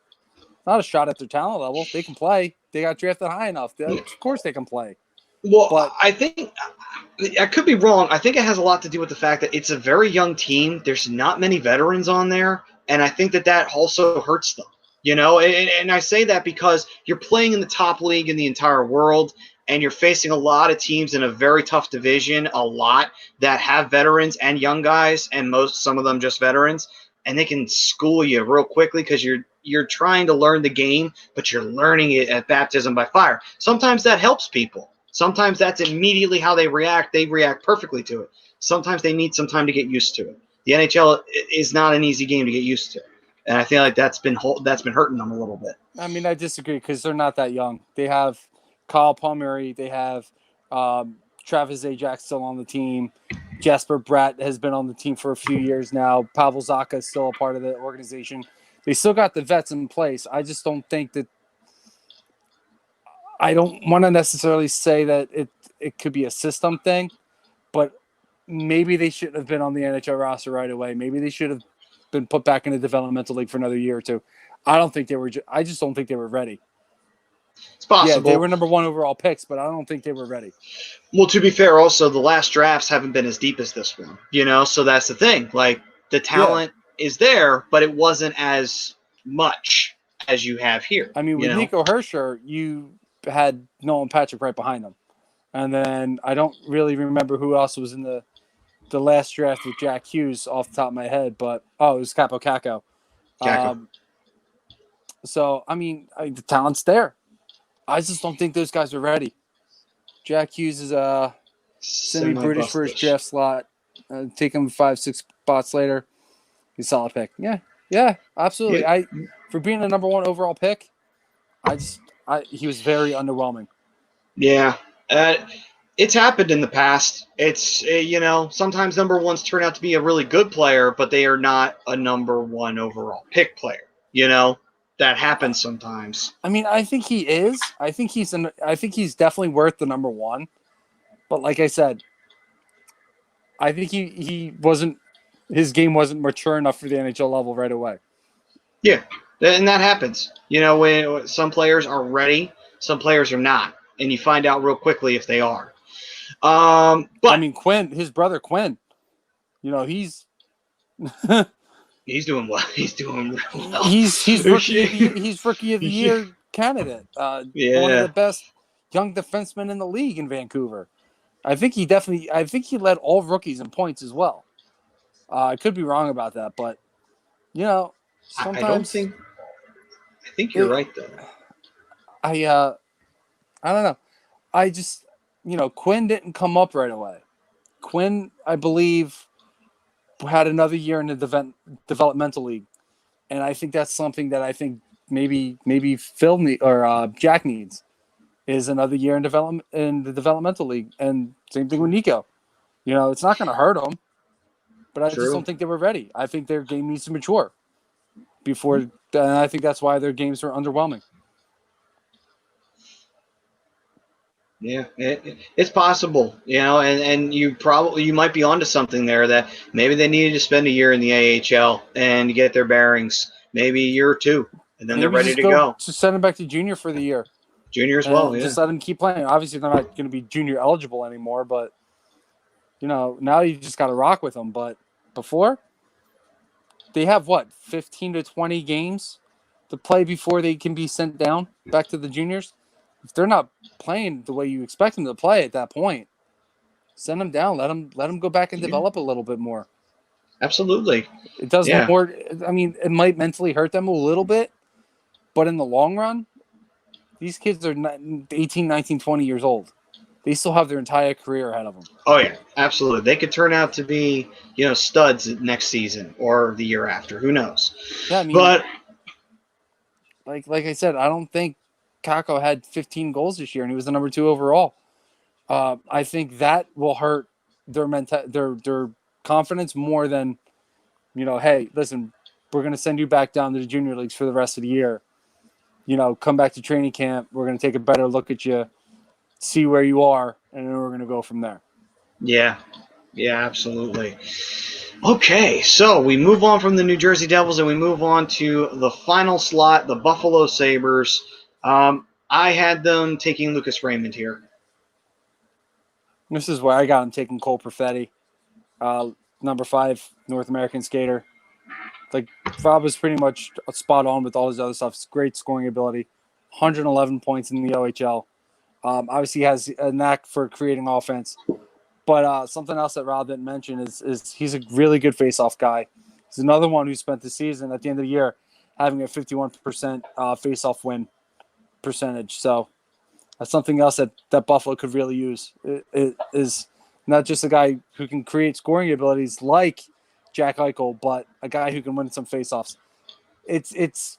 a shot at their talent level. They can play. They got drafted high enough. Of course they can play. Well, but I think I could be wrong. I think it has a lot to do with the fact that it's a very young team. There's not many veterans on there, and I think that also hurts them. And I say that because you're playing in the top league in the entire world, and you're facing a lot of teams in a very tough division, a lot that have veterans and young guys, and some of them just veterans, and they can school you real quickly because you're trying to learn the game, but you're learning it at baptism by fire. Sometimes that helps people. Sometimes that's immediately how they react. They react perfectly to it. Sometimes they need some time to get used to it. The NHL is not an easy game to get used to. And I feel like that's been hurting them a little bit. I mean, I disagree because they're not that young. They have Kyle Palmieri. They have Travis Zajac still on the team. Jesper Bratt has been on the team for a few years now. Pavel Zacha is still a part of the organization. They still got the vets in place. I just don't think that – I don't want to necessarily say that it could be a system thing, but maybe they shouldn't have been on the NHL roster right away. Maybe they should have been put back in the developmental league for another year or two. I just don't think they were ready. It's possible. Yeah, they were number 1 overall picks, but I don't think they were ready. Well, to be fair, also the last drafts haven't been as deep as this one, so that's the thing. Like the talent is there, but it wasn't as much as you have here. I mean, with Nico Herscher, you had Nolan Patrick right behind him, and then I don't really remember who else was in the last draft with Jack Hughes off the top of my head, but it was Capo Caco. So I mean, the talent's there. I just don't think those guys are ready. Jack Hughes is semi-British for his draft slot. Take him 5-6 spots later. He's a solid pick. Yeah, absolutely. Yeah. For being the number 1 overall pick, he was very underwhelming. Yeah, it's happened in the past. It's sometimes number 1s turn out to be a really good player, but they are not a number 1 overall pick player. That happens sometimes. I mean, I think he is. I think he's definitely worth the number 1. But like I said, I think his game wasn't mature enough for the NHL level right away. Yeah, and that happens. When some players are ready, some players are not, and you find out real quickly if they are. But I mean, Quinn, his brother Quinn, he's he's doing well. He's doing real well. He's rookie of the year candidate. One of the best young defensemen in the league in Vancouver. I think he led all rookies in points as well. I could be wrong about that, but sometimes I think you're right though. I don't know. I just Quinn didn't come up right away. Quinn, I believe, had another year in the developmental league, and I think that's something that I think maybe Phil or Jack needs is another year in the developmental league, and same thing with Nico. It's not going to hurt them, but I just don't think they were ready. I think their game needs to mature before, and I think that's why their games are underwhelming. Yeah, it's possible, and you might be onto something there that maybe they needed to spend a year in the AHL and get their bearings, maybe a year or two, and then they're Maybe ready just to go go. to send him back to junior for the year Junior as well, and yeah. just let him keep playing. Obviously, they're not going to be junior eligible anymore, but now you just got to rock with them. But before, they have 15 to 20 games to play before they can be sent down back to the juniors. If they're not playing the way you expect them to play at that point, send them down. Let them go back and Yeah, develop a little bit more. absolutely. It does Yeah. more. I mean, it might mentally hurt them a little bit, but in the long run, these kids are 18, 19, 20 years old. They still have their entire career ahead of them. Oh yeah, absolutely. They could turn out to be, studs next season or the year after. Who knows? Yeah, I mean, But like I said, I don't think Kako had 15 goals this year, and he was the number 2 overall. I think that will hurt their confidence more than, hey, listen, we're going to send you back down to the junior leagues for the rest of the year. Come back to training camp. We're going to take a better look at you, see where you are, and then we're going to go from there. yeah, absolutely. Okay, so we move on from the New Jersey Devils and we move on to the final slot, the Buffalo Sabres. I had them taking Lucas Raymond here. This is where I got him taking Cole Perfetti, number 5 North American skater. Like, Rob was pretty much spot on with all his other stuff. It's great scoring ability, 111 points in the OHL. Obviously, he has a knack for creating offense. But something else that Rob didn't mention is he's a really good face-off guy. He's another one who spent the season at the end of the year having a 51% face-off win percentage. So that's something else that Buffalo could really use. It is not just a guy who can create scoring abilities like Jack Eichel, but a guy who can win some face-offs. It's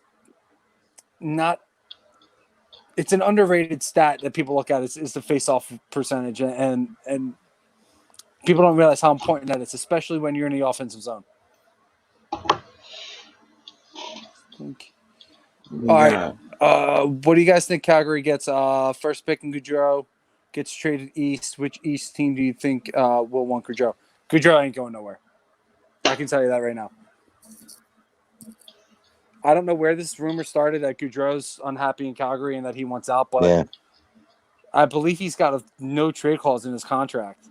not. It's an underrated stat that people look at is the face-off percentage, and people don't realize how important that is, especially when you're in the offensive zone. All right. What do you guys think Calgary gets? First pick in Gaudreau gets traded east. Which East team do you think will want Gaudreau? Gaudreau ain't going nowhere. I can tell you that right now. I don't know where this rumor started that Gaudreau's unhappy in Calgary and that he wants out, but Yeah. I believe he's got no trade clause in his contract.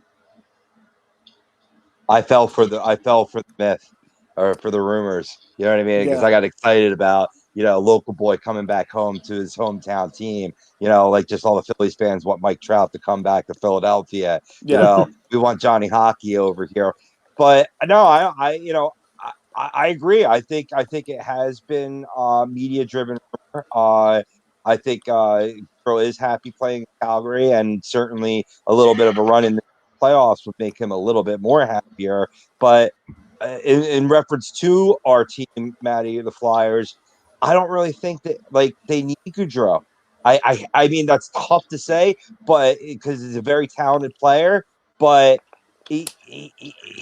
I fell for the myth or for the rumors. You know what I mean? Because I got excited about, local boy coming back home to his hometown team. Like just all the Phillies fans want Mike Trout to come back to Philadelphia. Yeah. We want Johnny Hockey over here. But no, I agree. I think it has been media driven. I think Girl is happy playing in Calgary, and certainly a little bit of a run in the playoffs would make him a little bit more happier. But in reference to our team, Maddie, the Flyers, I don't really think that they need Goudreau. I mean that's tough to say, but because he's a very talented player, but he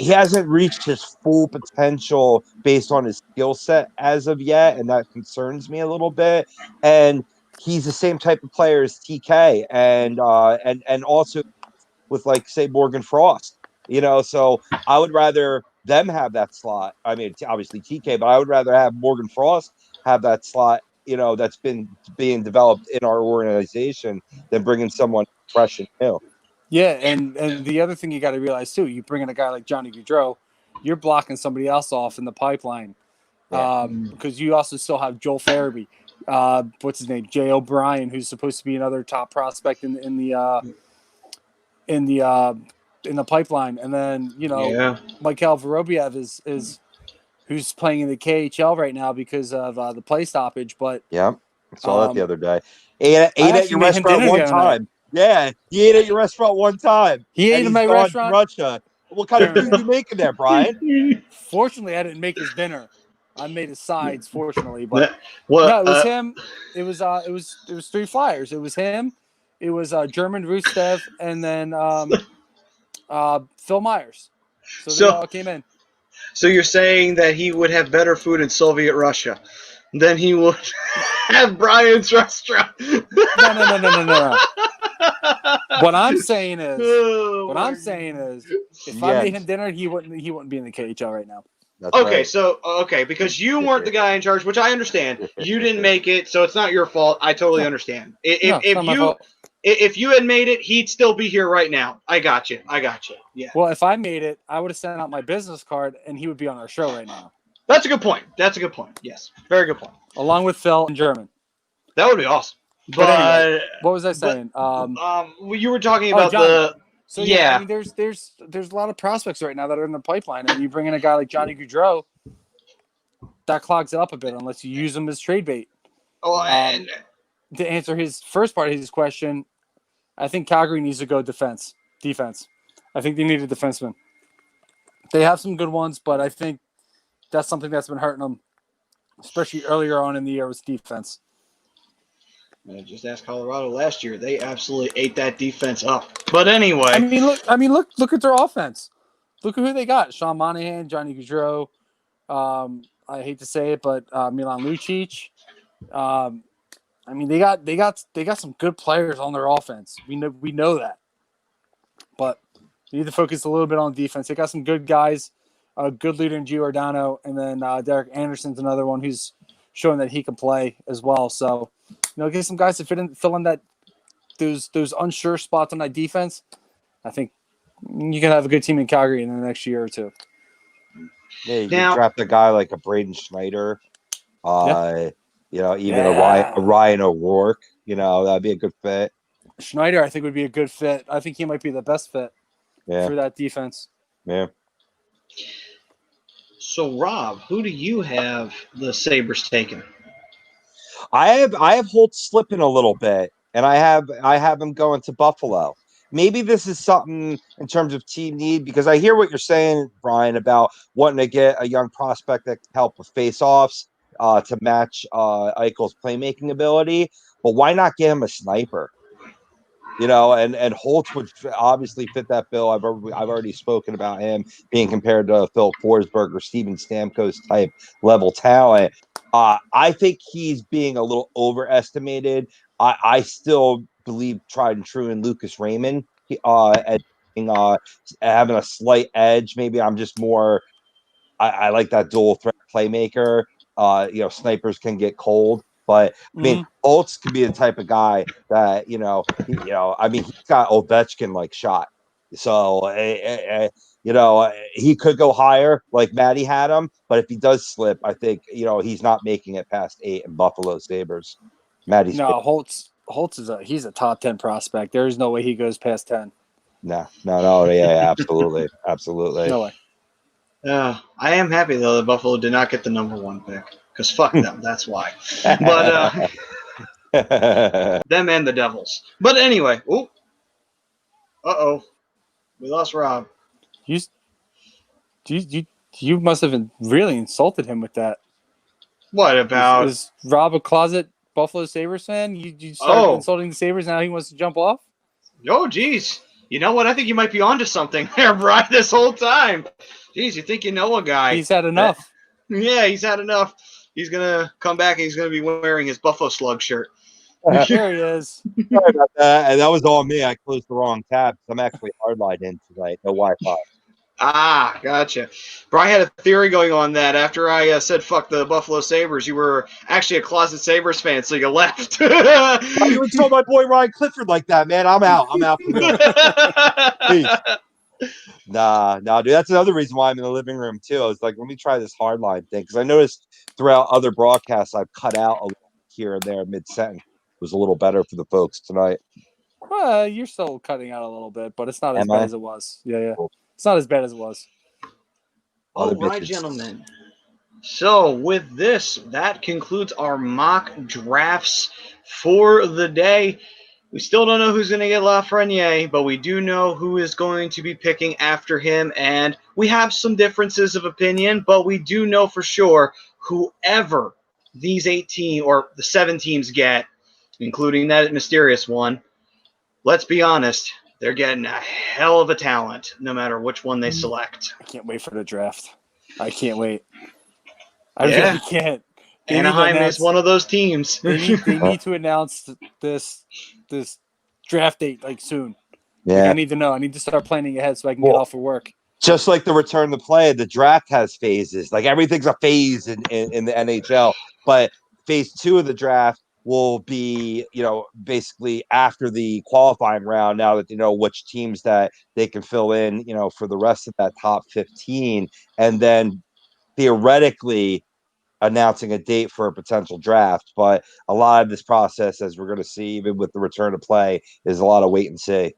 hasn't reached his full potential based on his skill set as of yet, and that concerns me a little bit. And he's the same type of player as TK, and also with say Morgan Frost, So I would rather them have that slot. I mean, obviously TK, but I would rather have Morgan Frost have that slot. That's been being developed in our organization than bringing someone fresh and new. Yeah, and the other thing you got to realize too, you bring in a guy like Johnny Gaudreau, you're blocking somebody else off in the pipeline, because you also still have Joel Farabee, what's his name, Jay O'Brien, who's supposed to be another top prospect in the pipeline, and then Mikhail Vorobiev is who's playing in the KHL right now because of the play stoppage. But yeah, I saw that the other day. Ate at your made him restaurant dinner one the other night. time. Yeah, he ate at your restaurant one time. He ate and at he's my gone restaurant? to Russia. What kind of food are you making there, Brian? Fortunately, I didn't make his dinner. I made his sides, fortunately, but Well, no, it was him. It was 3 Flyers. It was him. It was German Rustev, and then Phil Myers. So they all came in. So you're saying that he would have better food in Soviet Russia than he would have Brian's restaurant? No. What I'm saying is, if I Yeah. made him dinner, he wouldn't be in the KHL right now. That's Okay, right. so because you weren't the guy in charge, which I understand. You didn't make it, so it's not your fault. I totally No. understand. No, it's not my fault. If you had made it, he'd still be here right now. I got you. Yeah. Well, if I made it, I would have sent out my business card, and he would be on our show right now, That's a good point. Yes. Very good point. along with Phil and German. That would be awesome. But anyway, what was I saying? You were talking about Johnny. So yeah, I mean, there's a lot of prospects right now that are in the pipeline, and you bring in a guy like Johnny Gaudreau, that clogs it up a bit unless you use him as trade bait. and To answer his first part of his question, I think Calgary needs to go defense. I think they need a defenseman. They have some good ones, but I think that's something that's been hurting them, especially earlier on in the year with defense. just ask Colorado last year; they absolutely ate that defense up. But anyway, I mean, look at their offense. Look at who they got: Sean Monahan, Johnny Gaudreau. I hate to say it, but Milan Lucic. I mean, they got some good players on their offense. We know that, but you need to focus a little bit on defense. They got some good guys, a good leader in Giordano, and then Derek Anderson's another one who's showing that he can play as well. So, get some guys to fill in that those unsure spots on that defense. I think you can have a good team in Calgary in the next year or two. Yeah, you can draft a guy like a Braden Schneider. Even a Ryan O'Rourke. That'd be a good fit. Schneider, I think, would be a good fit. I think he might be the best fit for that defense. Yeah. So, Rob, who do you have the Sabres taking? I have Holtz slipping a little bit, and I have him going to Buffalo. Maybe this is something in terms of team need, because I hear what you're saying, Brian, about wanting to get a young prospect that can help with face-offs to match Eichel's playmaking ability. But why not get him a sniper? And Holtz would obviously fit that bill. I've already spoken about him being compared to Phil Forsberg or Steven Stamkos type level talent. I think he's being a little overestimated. I still believe tried and true in Lucas Raymond as having a slight edge. Maybe I'm just more. I like that dual threat playmaker. Snipers can get cold, but I mean, Holtz could be the type of guy that he's got Ovechkin like shot. So he could go higher, like Matty had him. But if he does slip, I think he's not making it past 8 in Buffalo Sabres. Matty's Holtz he's a top 10 prospect. There's no way he goes past 10. No, yeah, absolutely. No way. I am happy though that Buffalo did not get the number 1 pick, because fuck them. That's why. But them and the Devils. But anyway, we lost Rob. You must have really insulted him with that. What about? Is Rob a closet Buffalo Sabres fan? You started insulting the Sabres, now he wants to jump off? Oh, geez. You know what? I think you might be onto something there, Brian, this whole time. Geez, you think you know a guy. He's had enough. Yeah, he's had enough. He's going to come back and he's going to be wearing his Buffalo Slug shirt. There he is. Sorry about that. And that was all me. I closed the wrong tab. I'm actually hardlined in tonight. No Wi-Fi. Ah, gotcha. Brian had a theory going on that after I said fuck the Buffalo Sabres, you were actually a closet Sabres fan, so you left. You would tell my boy Ryan Clifford like that, man. I'm out for real. Nah, dude. That's another reason why I'm in the living room too. I was like, let me try this hardline thing, because I noticed throughout other broadcasts I've cut out a little here and there mid-sentence. It was a little better for the folks tonight. Well, you're still cutting out a little bit, but it's not as bad as it was. Yeah. It's not as bad as it was. All right, gentlemen. So with this, that concludes our mock drafts for the day. We still don't know who's going to get Lafreniere, but we do know who is going to be picking after him, and we have some differences of opinion, but we do know for sure whoever these 18 or the 7 teams get, including that mysterious one, let's be honest, they're getting a hell of a talent no matter which one they select. I can't wait for the draft. I can't wait. I really can't. Anaheim is one of those teams. They need to announce this draft date like soon. Yeah. Like, I need to know. I need to start planning ahead so I can get off for work. Just like the return to play, the draft has phases. Like everything's a phase in the NHL. But phase 2 of the draft will be, basically after the qualifying round, now that which teams that they can fill in, for the rest of that top 15. And then theoretically announcing a date for a potential draft. But a lot of this process, as we're going to see, even with the return to play, is a lot of wait and see.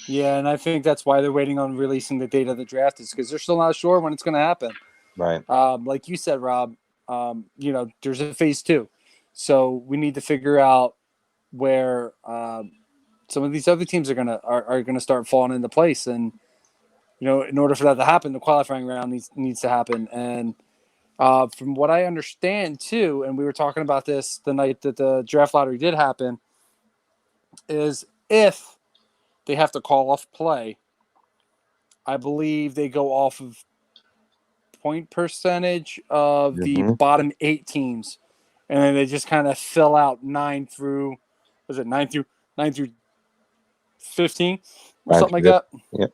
Yeah, and I think that's why they're waiting on releasing the date of the draft, is because they're still not sure when it's going to happen. Right. Like you said, Rob, there's a phase 2. So we need to figure out where some of these other teams are gonna start falling into place. And, in order for that to happen, the qualifying round needs to happen. And from what I understand, too, and we were talking about this the night that the draft lottery did happen, is if they have to call off play, I believe they go off of point percentage of the bottom 8 teams, and then they just kind of fill out 9 through 15 or something like that. Yep.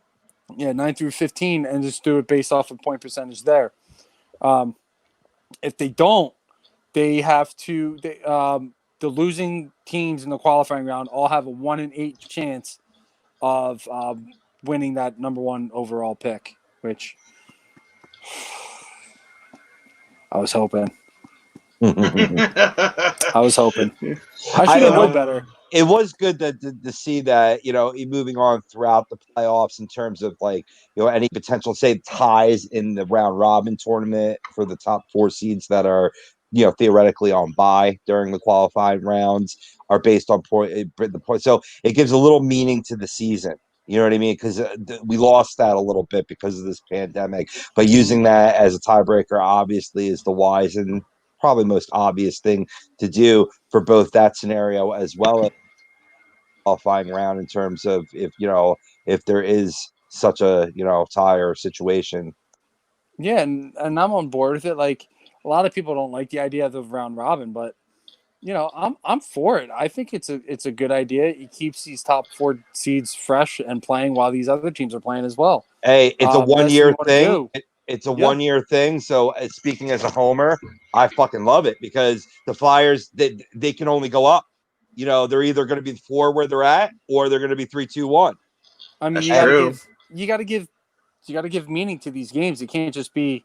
Yeah, 9 through 15, and just do it based off of point percentage there. If they don't, they have to. The losing teams in the qualifying round all have a 1 in 8 chance of winning that number 1 overall pick, which I was hoping. I was hoping. I should have known better. It was good to see that, moving on throughout the playoffs in terms of any potential, say, ties in the round robin tournament for the top 4 seeds that are, theoretically on bye during the qualifying rounds are based on the point. So it gives a little meaning to the season. You know what I mean? Because we lost that a little bit because of this pandemic. But using that as a tiebreaker obviously is the wise and probably most obvious thing to do for both that scenario as well as qualifying round, in terms of if there is such a tie or situation. Yeah, and I'm on board with it. Like, a lot of people don't like the idea of the round robin, but I'm for it. I think it's a good idea. It keeps these top 4 seeds fresh and playing while these other teams are playing as well. Hey, it's a 1-year thing. It's a 1-year thing. So speaking as a homer, I fucking love it, because the Flyers, they can only go up. They're either going to be 4 where they're at, or they're going to be 3-2-1. I mean, you got to give meaning to these games. It can't just be,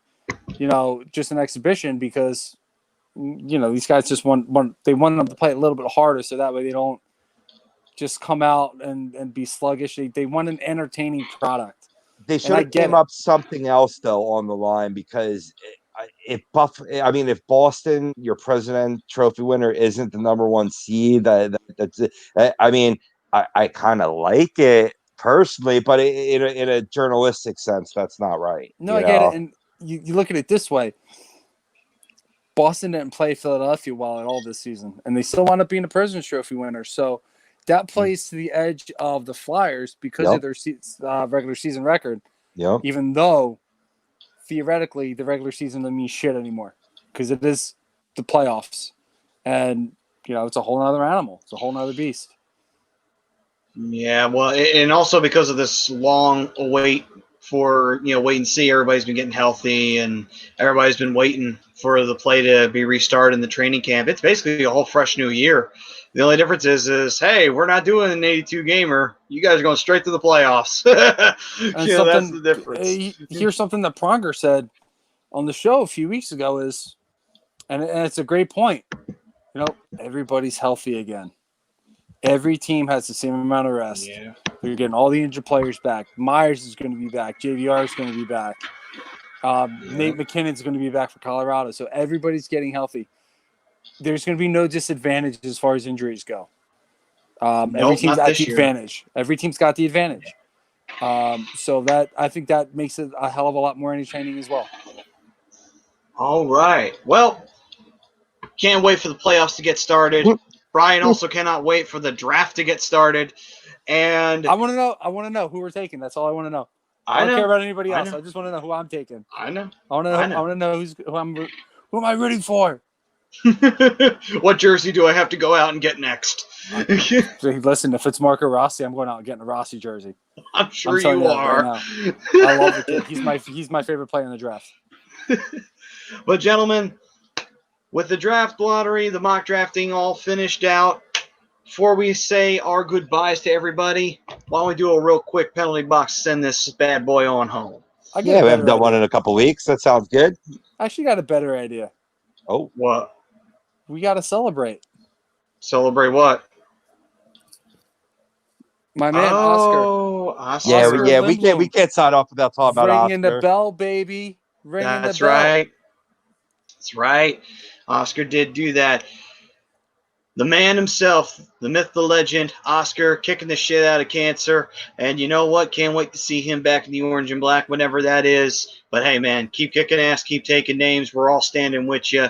just an exhibition, because these guys just want them to play a little bit harder, so that way they don't just come out and be sluggish. They want an entertaining product. They should have came up something else though on the line, because if Boston, your President Trophy winner, isn't the number 1 seed, that's it. I kind of like it personally, but in a journalistic sense, that's not right. No, I get it. And you look at it this way. Boston didn't play Philadelphia well at all this season, and they still wound up being a President's Trophy winner. So that plays to the edge of the Flyers because of their regular season record. Yep. Even though theoretically the regular season doesn't mean shit anymore, because it is the playoffs, and it's a whole other animal. It's a whole other beast. Yeah, well, and also because of this long wait for wait and see. Everybody's been getting healthy, and everybody's been waiting for the play to be restarted in the training camp. It's basically a whole fresh new year. The only difference is hey, we're not doing an 82 gamer. You guys are going straight to the playoffs. That's the difference. Here's something that Pronger said on the show a few weeks ago is, and it's a great point. Everybody's healthy again. Every team has the same amount of rest. Yeah. They're getting all the injured players back. Myers is going to be back. JVR is going to be back. Nate McKinnon's going to be back for Colorado. So everybody's getting healthy. There's going to be no disadvantage as far as injuries go. Every team's got the advantage. Every team's got the advantage. So that, I think that makes it a hell of a lot more entertaining as well. All right. Well, can't wait for the playoffs to get started. Brian also cannot wait for the draft to get started. And I want to know who we're taking. That's all I want to know. I don't care about anybody else. I just want to know who I'm taking. I know. I want to know who am I rooting for. What jersey do I have to go out and get next? Listen, if it's Marco Rossi, I'm going out and getting a Rossi jersey. I'm sure I'm telling you you that are. right now. I love the kid. He's my favorite player in the draft. But gentlemen, with the draft lottery, the mock drafting all finished out, before we say our goodbyes to everybody, why don't we do a real quick penalty box to send this bad boy on home? I get Yeah, a we haven't better done one idea. in a couple weeks. That sounds good. I actually got a better idea. Oh, What? We got to celebrate. Celebrate what? My man, Oscar. Oh, Oscar. yeah, Oscar we can't sign off without talking about Ringing the Oscar. bell, baby. Ringing That's the bell. right. That's right. Oscar did do that. The man himself, the myth, the legend, Oscar, kicking the shit out of cancer. And you know what? Can't wait to see him back in the orange and black whenever that is. But hey, man, keep kicking ass, keep taking names. We're all standing with you.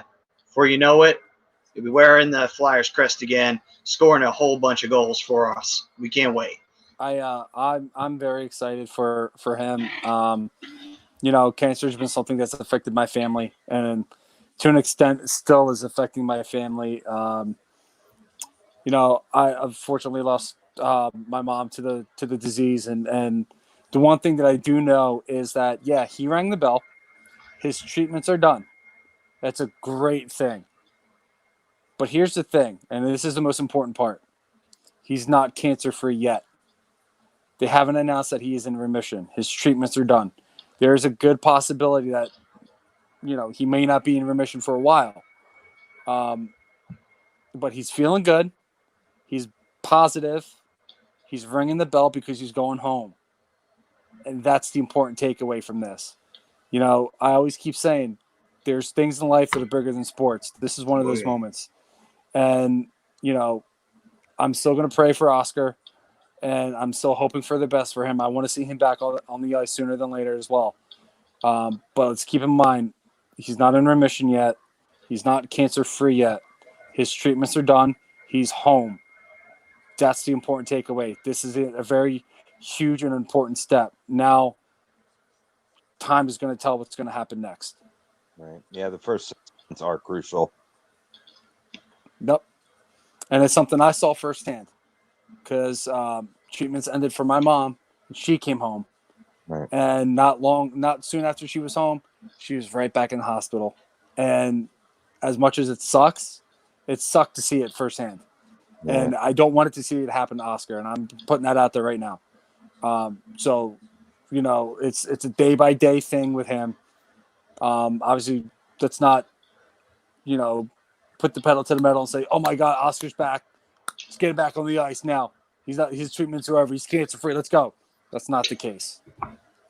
Before you know it, you'll be wearing the Flyers crest again, scoring a whole bunch of goals for us. We can't wait. I'm very excited for him. You know, cancer's been something that's affected my family, and to an extent, still is affecting my family. You know, I unfortunately lost my mom to the disease, and the one thing that I do know is that he rang the bell. His treatments are done. That's a great thing. But here's the thing, and this is the most important part. He's not cancer free yet. They haven't announced that he is in remission. His treatments are done. There is a good possibility that, you know, he may not be in remission for a while. But he's feeling good. He's positive. He's ringing the bell because he's going home. And that's the important takeaway from this. You know, I always keep saying there's things in life that are bigger than sports. This is one of those moments. And, you know, I'm still going to pray for Oscar, and I'm still hoping for the best for him. I want to see him back on the ice sooner than later as well. But let's keep in mind, he's not in remission yet. He's not cancer-free yet. His treatments are done. He's home. That's the important takeaway. This is a very huge and important step. Now, time is going to tell what's going to happen next. Right. Yeah, the first 6 months are crucial. Nope. And it's something I saw firsthand because treatments ended for my mom, and she came home. Right. And not soon after she was home, she was right back in the hospital. And as much as it sucked to see it firsthand. Yeah. And I don't want it to see it happen to Oscar, and I'm putting that out there right now. So, you know, it's a day-by-day thing with him. Obviously, let's not, you know, put the pedal to the metal and say, oh, my God, Oscar's back. Let's get him back on the ice now. His treatment's over. He's cancer-free. Let's go. That's not the case.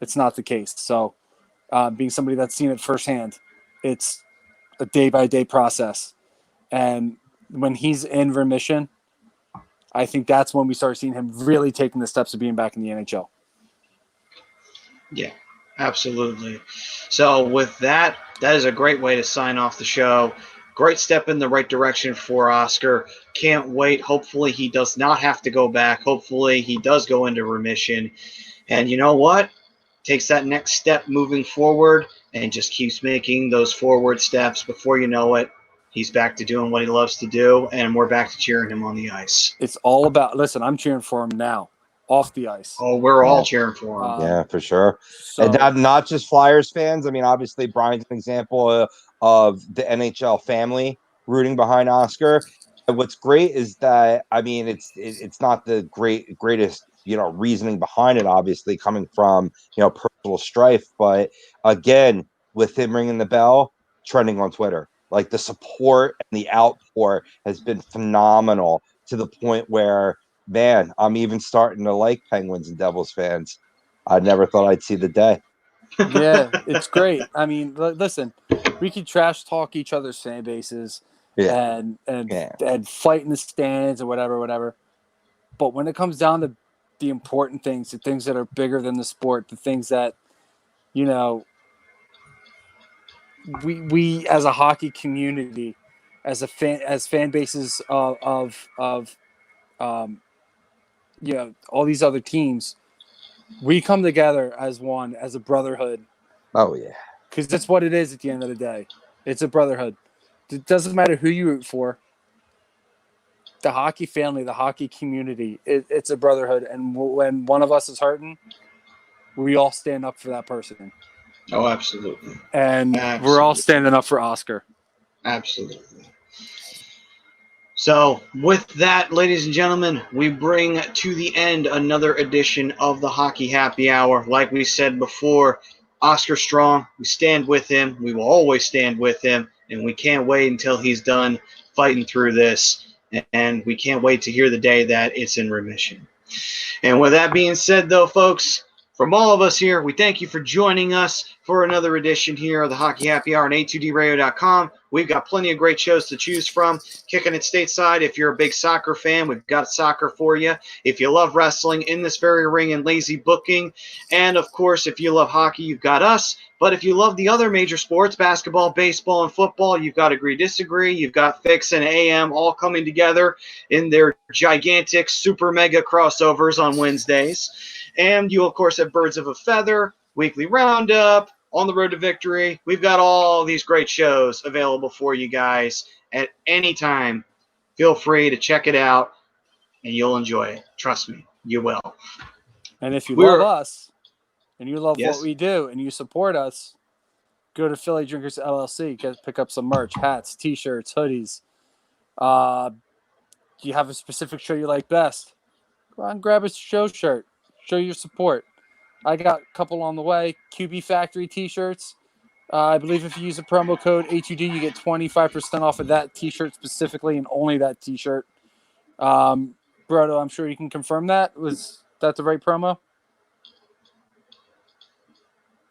It's not the case. So, being somebody that's seen it firsthand, it's a day-by-day process. And when he's in remission, I think that's when we start seeing him really taking the steps of being back in the NHL. Yeah, absolutely. So with that is a great way to sign off the show. Great step in the right direction for Oscar. Can't wait. Hopefully he does not have to go back. Hopefully he does go into remission. And you know what? Takes that next step moving forward and just keeps making those forward steps. Before you know it, he's back to doing what he loves to do, and we're back to cheering him on the ice. It's all about – listen, I'm cheering for him now, off the ice. Oh, we're all cheering for him. Yeah, for sure. So, and not just Flyers fans. I mean, obviously, Brian's an example of the NHL family rooting behind Oscar. And what's great is that, I mean, it's not the greatest, you know, reasoning behind it, obviously, coming from, you know, personal strife. But again, with him ringing the bell, trending on Twitter, like the support and the outpour has been phenomenal to the point where, man, I'm even starting to like Penguins and Devils fans. I never thought I'd see the day. yeah, it's great. I mean, listen, we can trash talk each other's fan bases and fight in the stands or whatever. But when it comes down to the important things, the things that are bigger than the sport, the things that, you know, we as a hockey community, as fan bases of you know, all these other teams, we come together as one, as a brotherhood. Oh yeah, because that's what it is at the end of the day. It's a brotherhood. It doesn't matter who you root for. The hockey family, the hockey community, it's a brotherhood. And when one of us is hurting, we all stand up for that person. Oh, absolutely. And we're all standing up for Oscar. Absolutely. So, with that, ladies and gentlemen, we bring to the end another edition of the Hockey Happy Hour. Like we said before, Oscar Strong, we stand with him. We will always stand with him, and we can't wait until he's done fighting through this. And we can't wait to hear the day that it's in remission. And with that being said, though, folks, from all of us here, we thank you for joining us for another edition here of the Hockey Happy Hour on A2DRadio.com. We've got plenty of great shows to choose from. Kicking it stateside, if you're a big soccer fan, we've got soccer for you. If you love wrestling, In This Very Ring and Lazy Booking. And, of course, if you love hockey, you've got us. But if you love the other major sports, basketball, baseball, and football, you've got Agree Disagree. You've got Fix and AM all coming together in their gigantic, super mega crossovers on Wednesdays. And you, of course, have Birds of a Feather, Weekly Roundup, On the Road to Victory. We've got all these great shows available for you guys at any time. Feel free to check it out, and you'll enjoy it. Trust me, you will. And if you love us, and you love what we do, and you support us, go to Philly Drinkers LLC. Pick up some merch, hats, T-shirts, hoodies. Do you have a specific show you like best? Go on and grab a show shirt. Show your support. I got a couple on the way. QB Factory T-shirts. I believe if you use the promo code A2D, you get 25% off of that T-shirt specifically, and only that T-shirt. Brodo, I'm sure you can confirm that. Was that the right promo?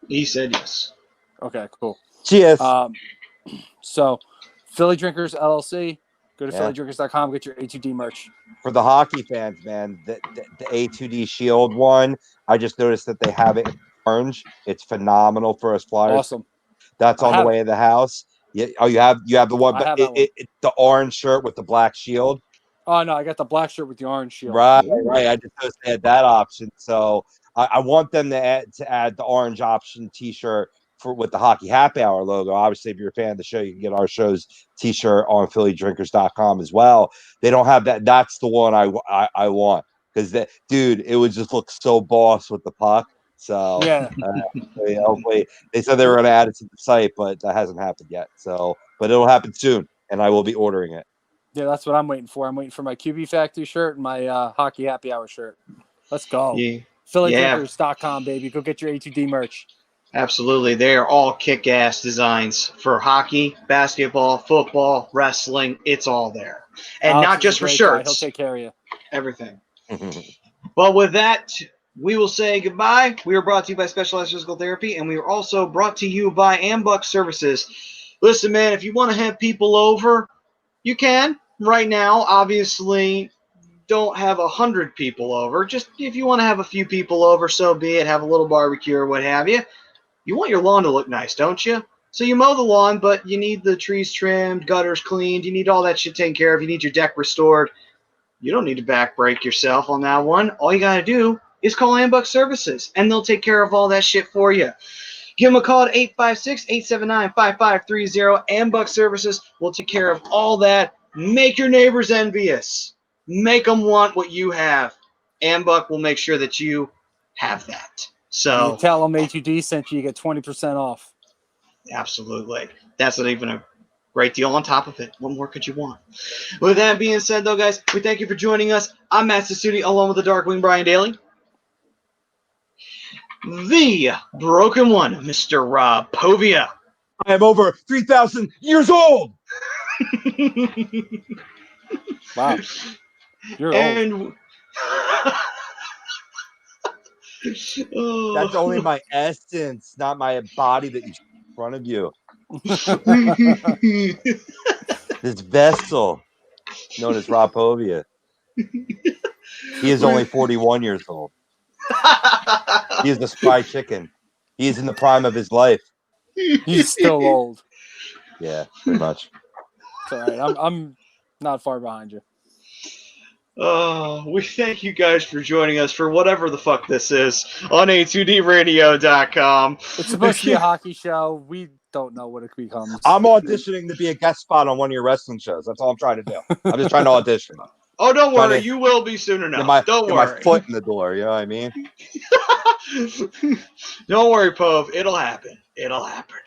He said yes. Okay, cool. Cheers. So, Philly Drinkers LLC. Go to phillydrinkers.com, get your A2D merch. For the hockey fans, man, the A2D Shield one, I just noticed that they have it in orange. It's phenomenal for us Flyers. Awesome. That's on the way of the house. Yeah. Oh, you have the one, but it's the orange shirt with the black shield. Oh no, I got the black shirt with the orange shield. Right. I just noticed they had that option, so I want them to add the orange option T-shirt with the Hockey Happy Hour logo. Obviously, if you're a fan of the show, you can get our show's T-shirt on phillydrinkers.com as well. They don't have that. That's the one I want, because dude, it would just look so boss with the puck. So yeah, hopefully they said they were going to add it to the site, but that hasn't happened yet. So, but it'll happen soon, and I will be ordering it. Yeah, that's what I'm waiting for. I'm waiting for my QB Factory shirt and my Hockey Happy Hour shirt. Let's go. Yeah. phillydrinkers.com, baby. Go get your A2D merch. Absolutely. They are all kick-ass designs for hockey, basketball, football, wrestling. It's all there. And Alex not just for shirts. He'll take care of you. Everything. Well, with that, we will say goodbye. We are brought to you by Specialized Physical Therapy, and we are also brought to you by Ambuck Services. Listen, man, if you want to have people over, you can. Right now, obviously, don't have 100 people over. Just if you want to have a few people over, so be it. Have a little barbecue or what have you. You want your lawn to look nice, don't you? So you mow the lawn, but you need the trees trimmed, gutters cleaned. You need all that shit taken care of. You need your deck restored. You don't need to back break yourself on that one. All you got to do is call Ambuck Services, and they'll take care of all that shit for you. Give them a call at 856-879-5530. Ambuck Services will take care of all that. Make your neighbors envious. Make them want what you have. Ambuck will make sure that you have that. So you tell them A2D sent you, you get 20% off. Absolutely. That's not even a great deal on top of it. What more could you want? With that being said, though, guys, we thank you for joining us. I'm Matt Sassuti, along with the Darkwing Brian Daly. The broken one, Mr. Rob Povia. I am over 3,000 years old. Wow. You're old. That's only my essence, not my body that you in front of you. This vessel, known as Rob Povia. He is only 41 years old. He is the spry chicken. He is in the prime of his life. He's still old. Yeah, pretty much. It's all right. I'm not far behind you. We thank you guys for joining us for whatever the fuck this is on A2DRadio.com. It's supposed to be a hockey show. We don't know what it becomes. I'm auditioning to be a guest spot on one of your wrestling shows. That's all I'm trying to do. I'm just trying to audition. Oh, don't Trying worry. to You will be soon enough. Don't get my worry. foot in the door. You know what I mean? Don't worry, Pove. It'll happen. It'll happen.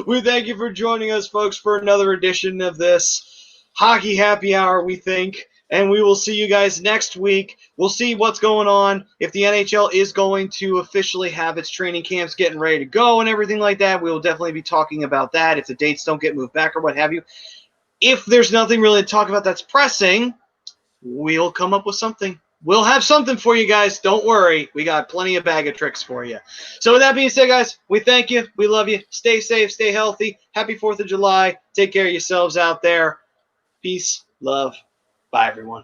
We thank you for joining us, folks, for another edition of this Hockey Happy Hour, we think. And we will see you guys next week. We'll see what's going on. If the NHL is going to officially have its training camps getting ready to go and everything like that, we will definitely be talking about that if the dates don't get moved back or what have you. If there's nothing really to talk about that's pressing, we'll come up with something. We'll have something for you guys. Don't worry. We got plenty of bag of tricks for you. So with that being said, guys, we thank you. We love you. Stay safe. Stay healthy. Happy 4th of July. Take care of yourselves out there. Peace. Love. Bye, everyone.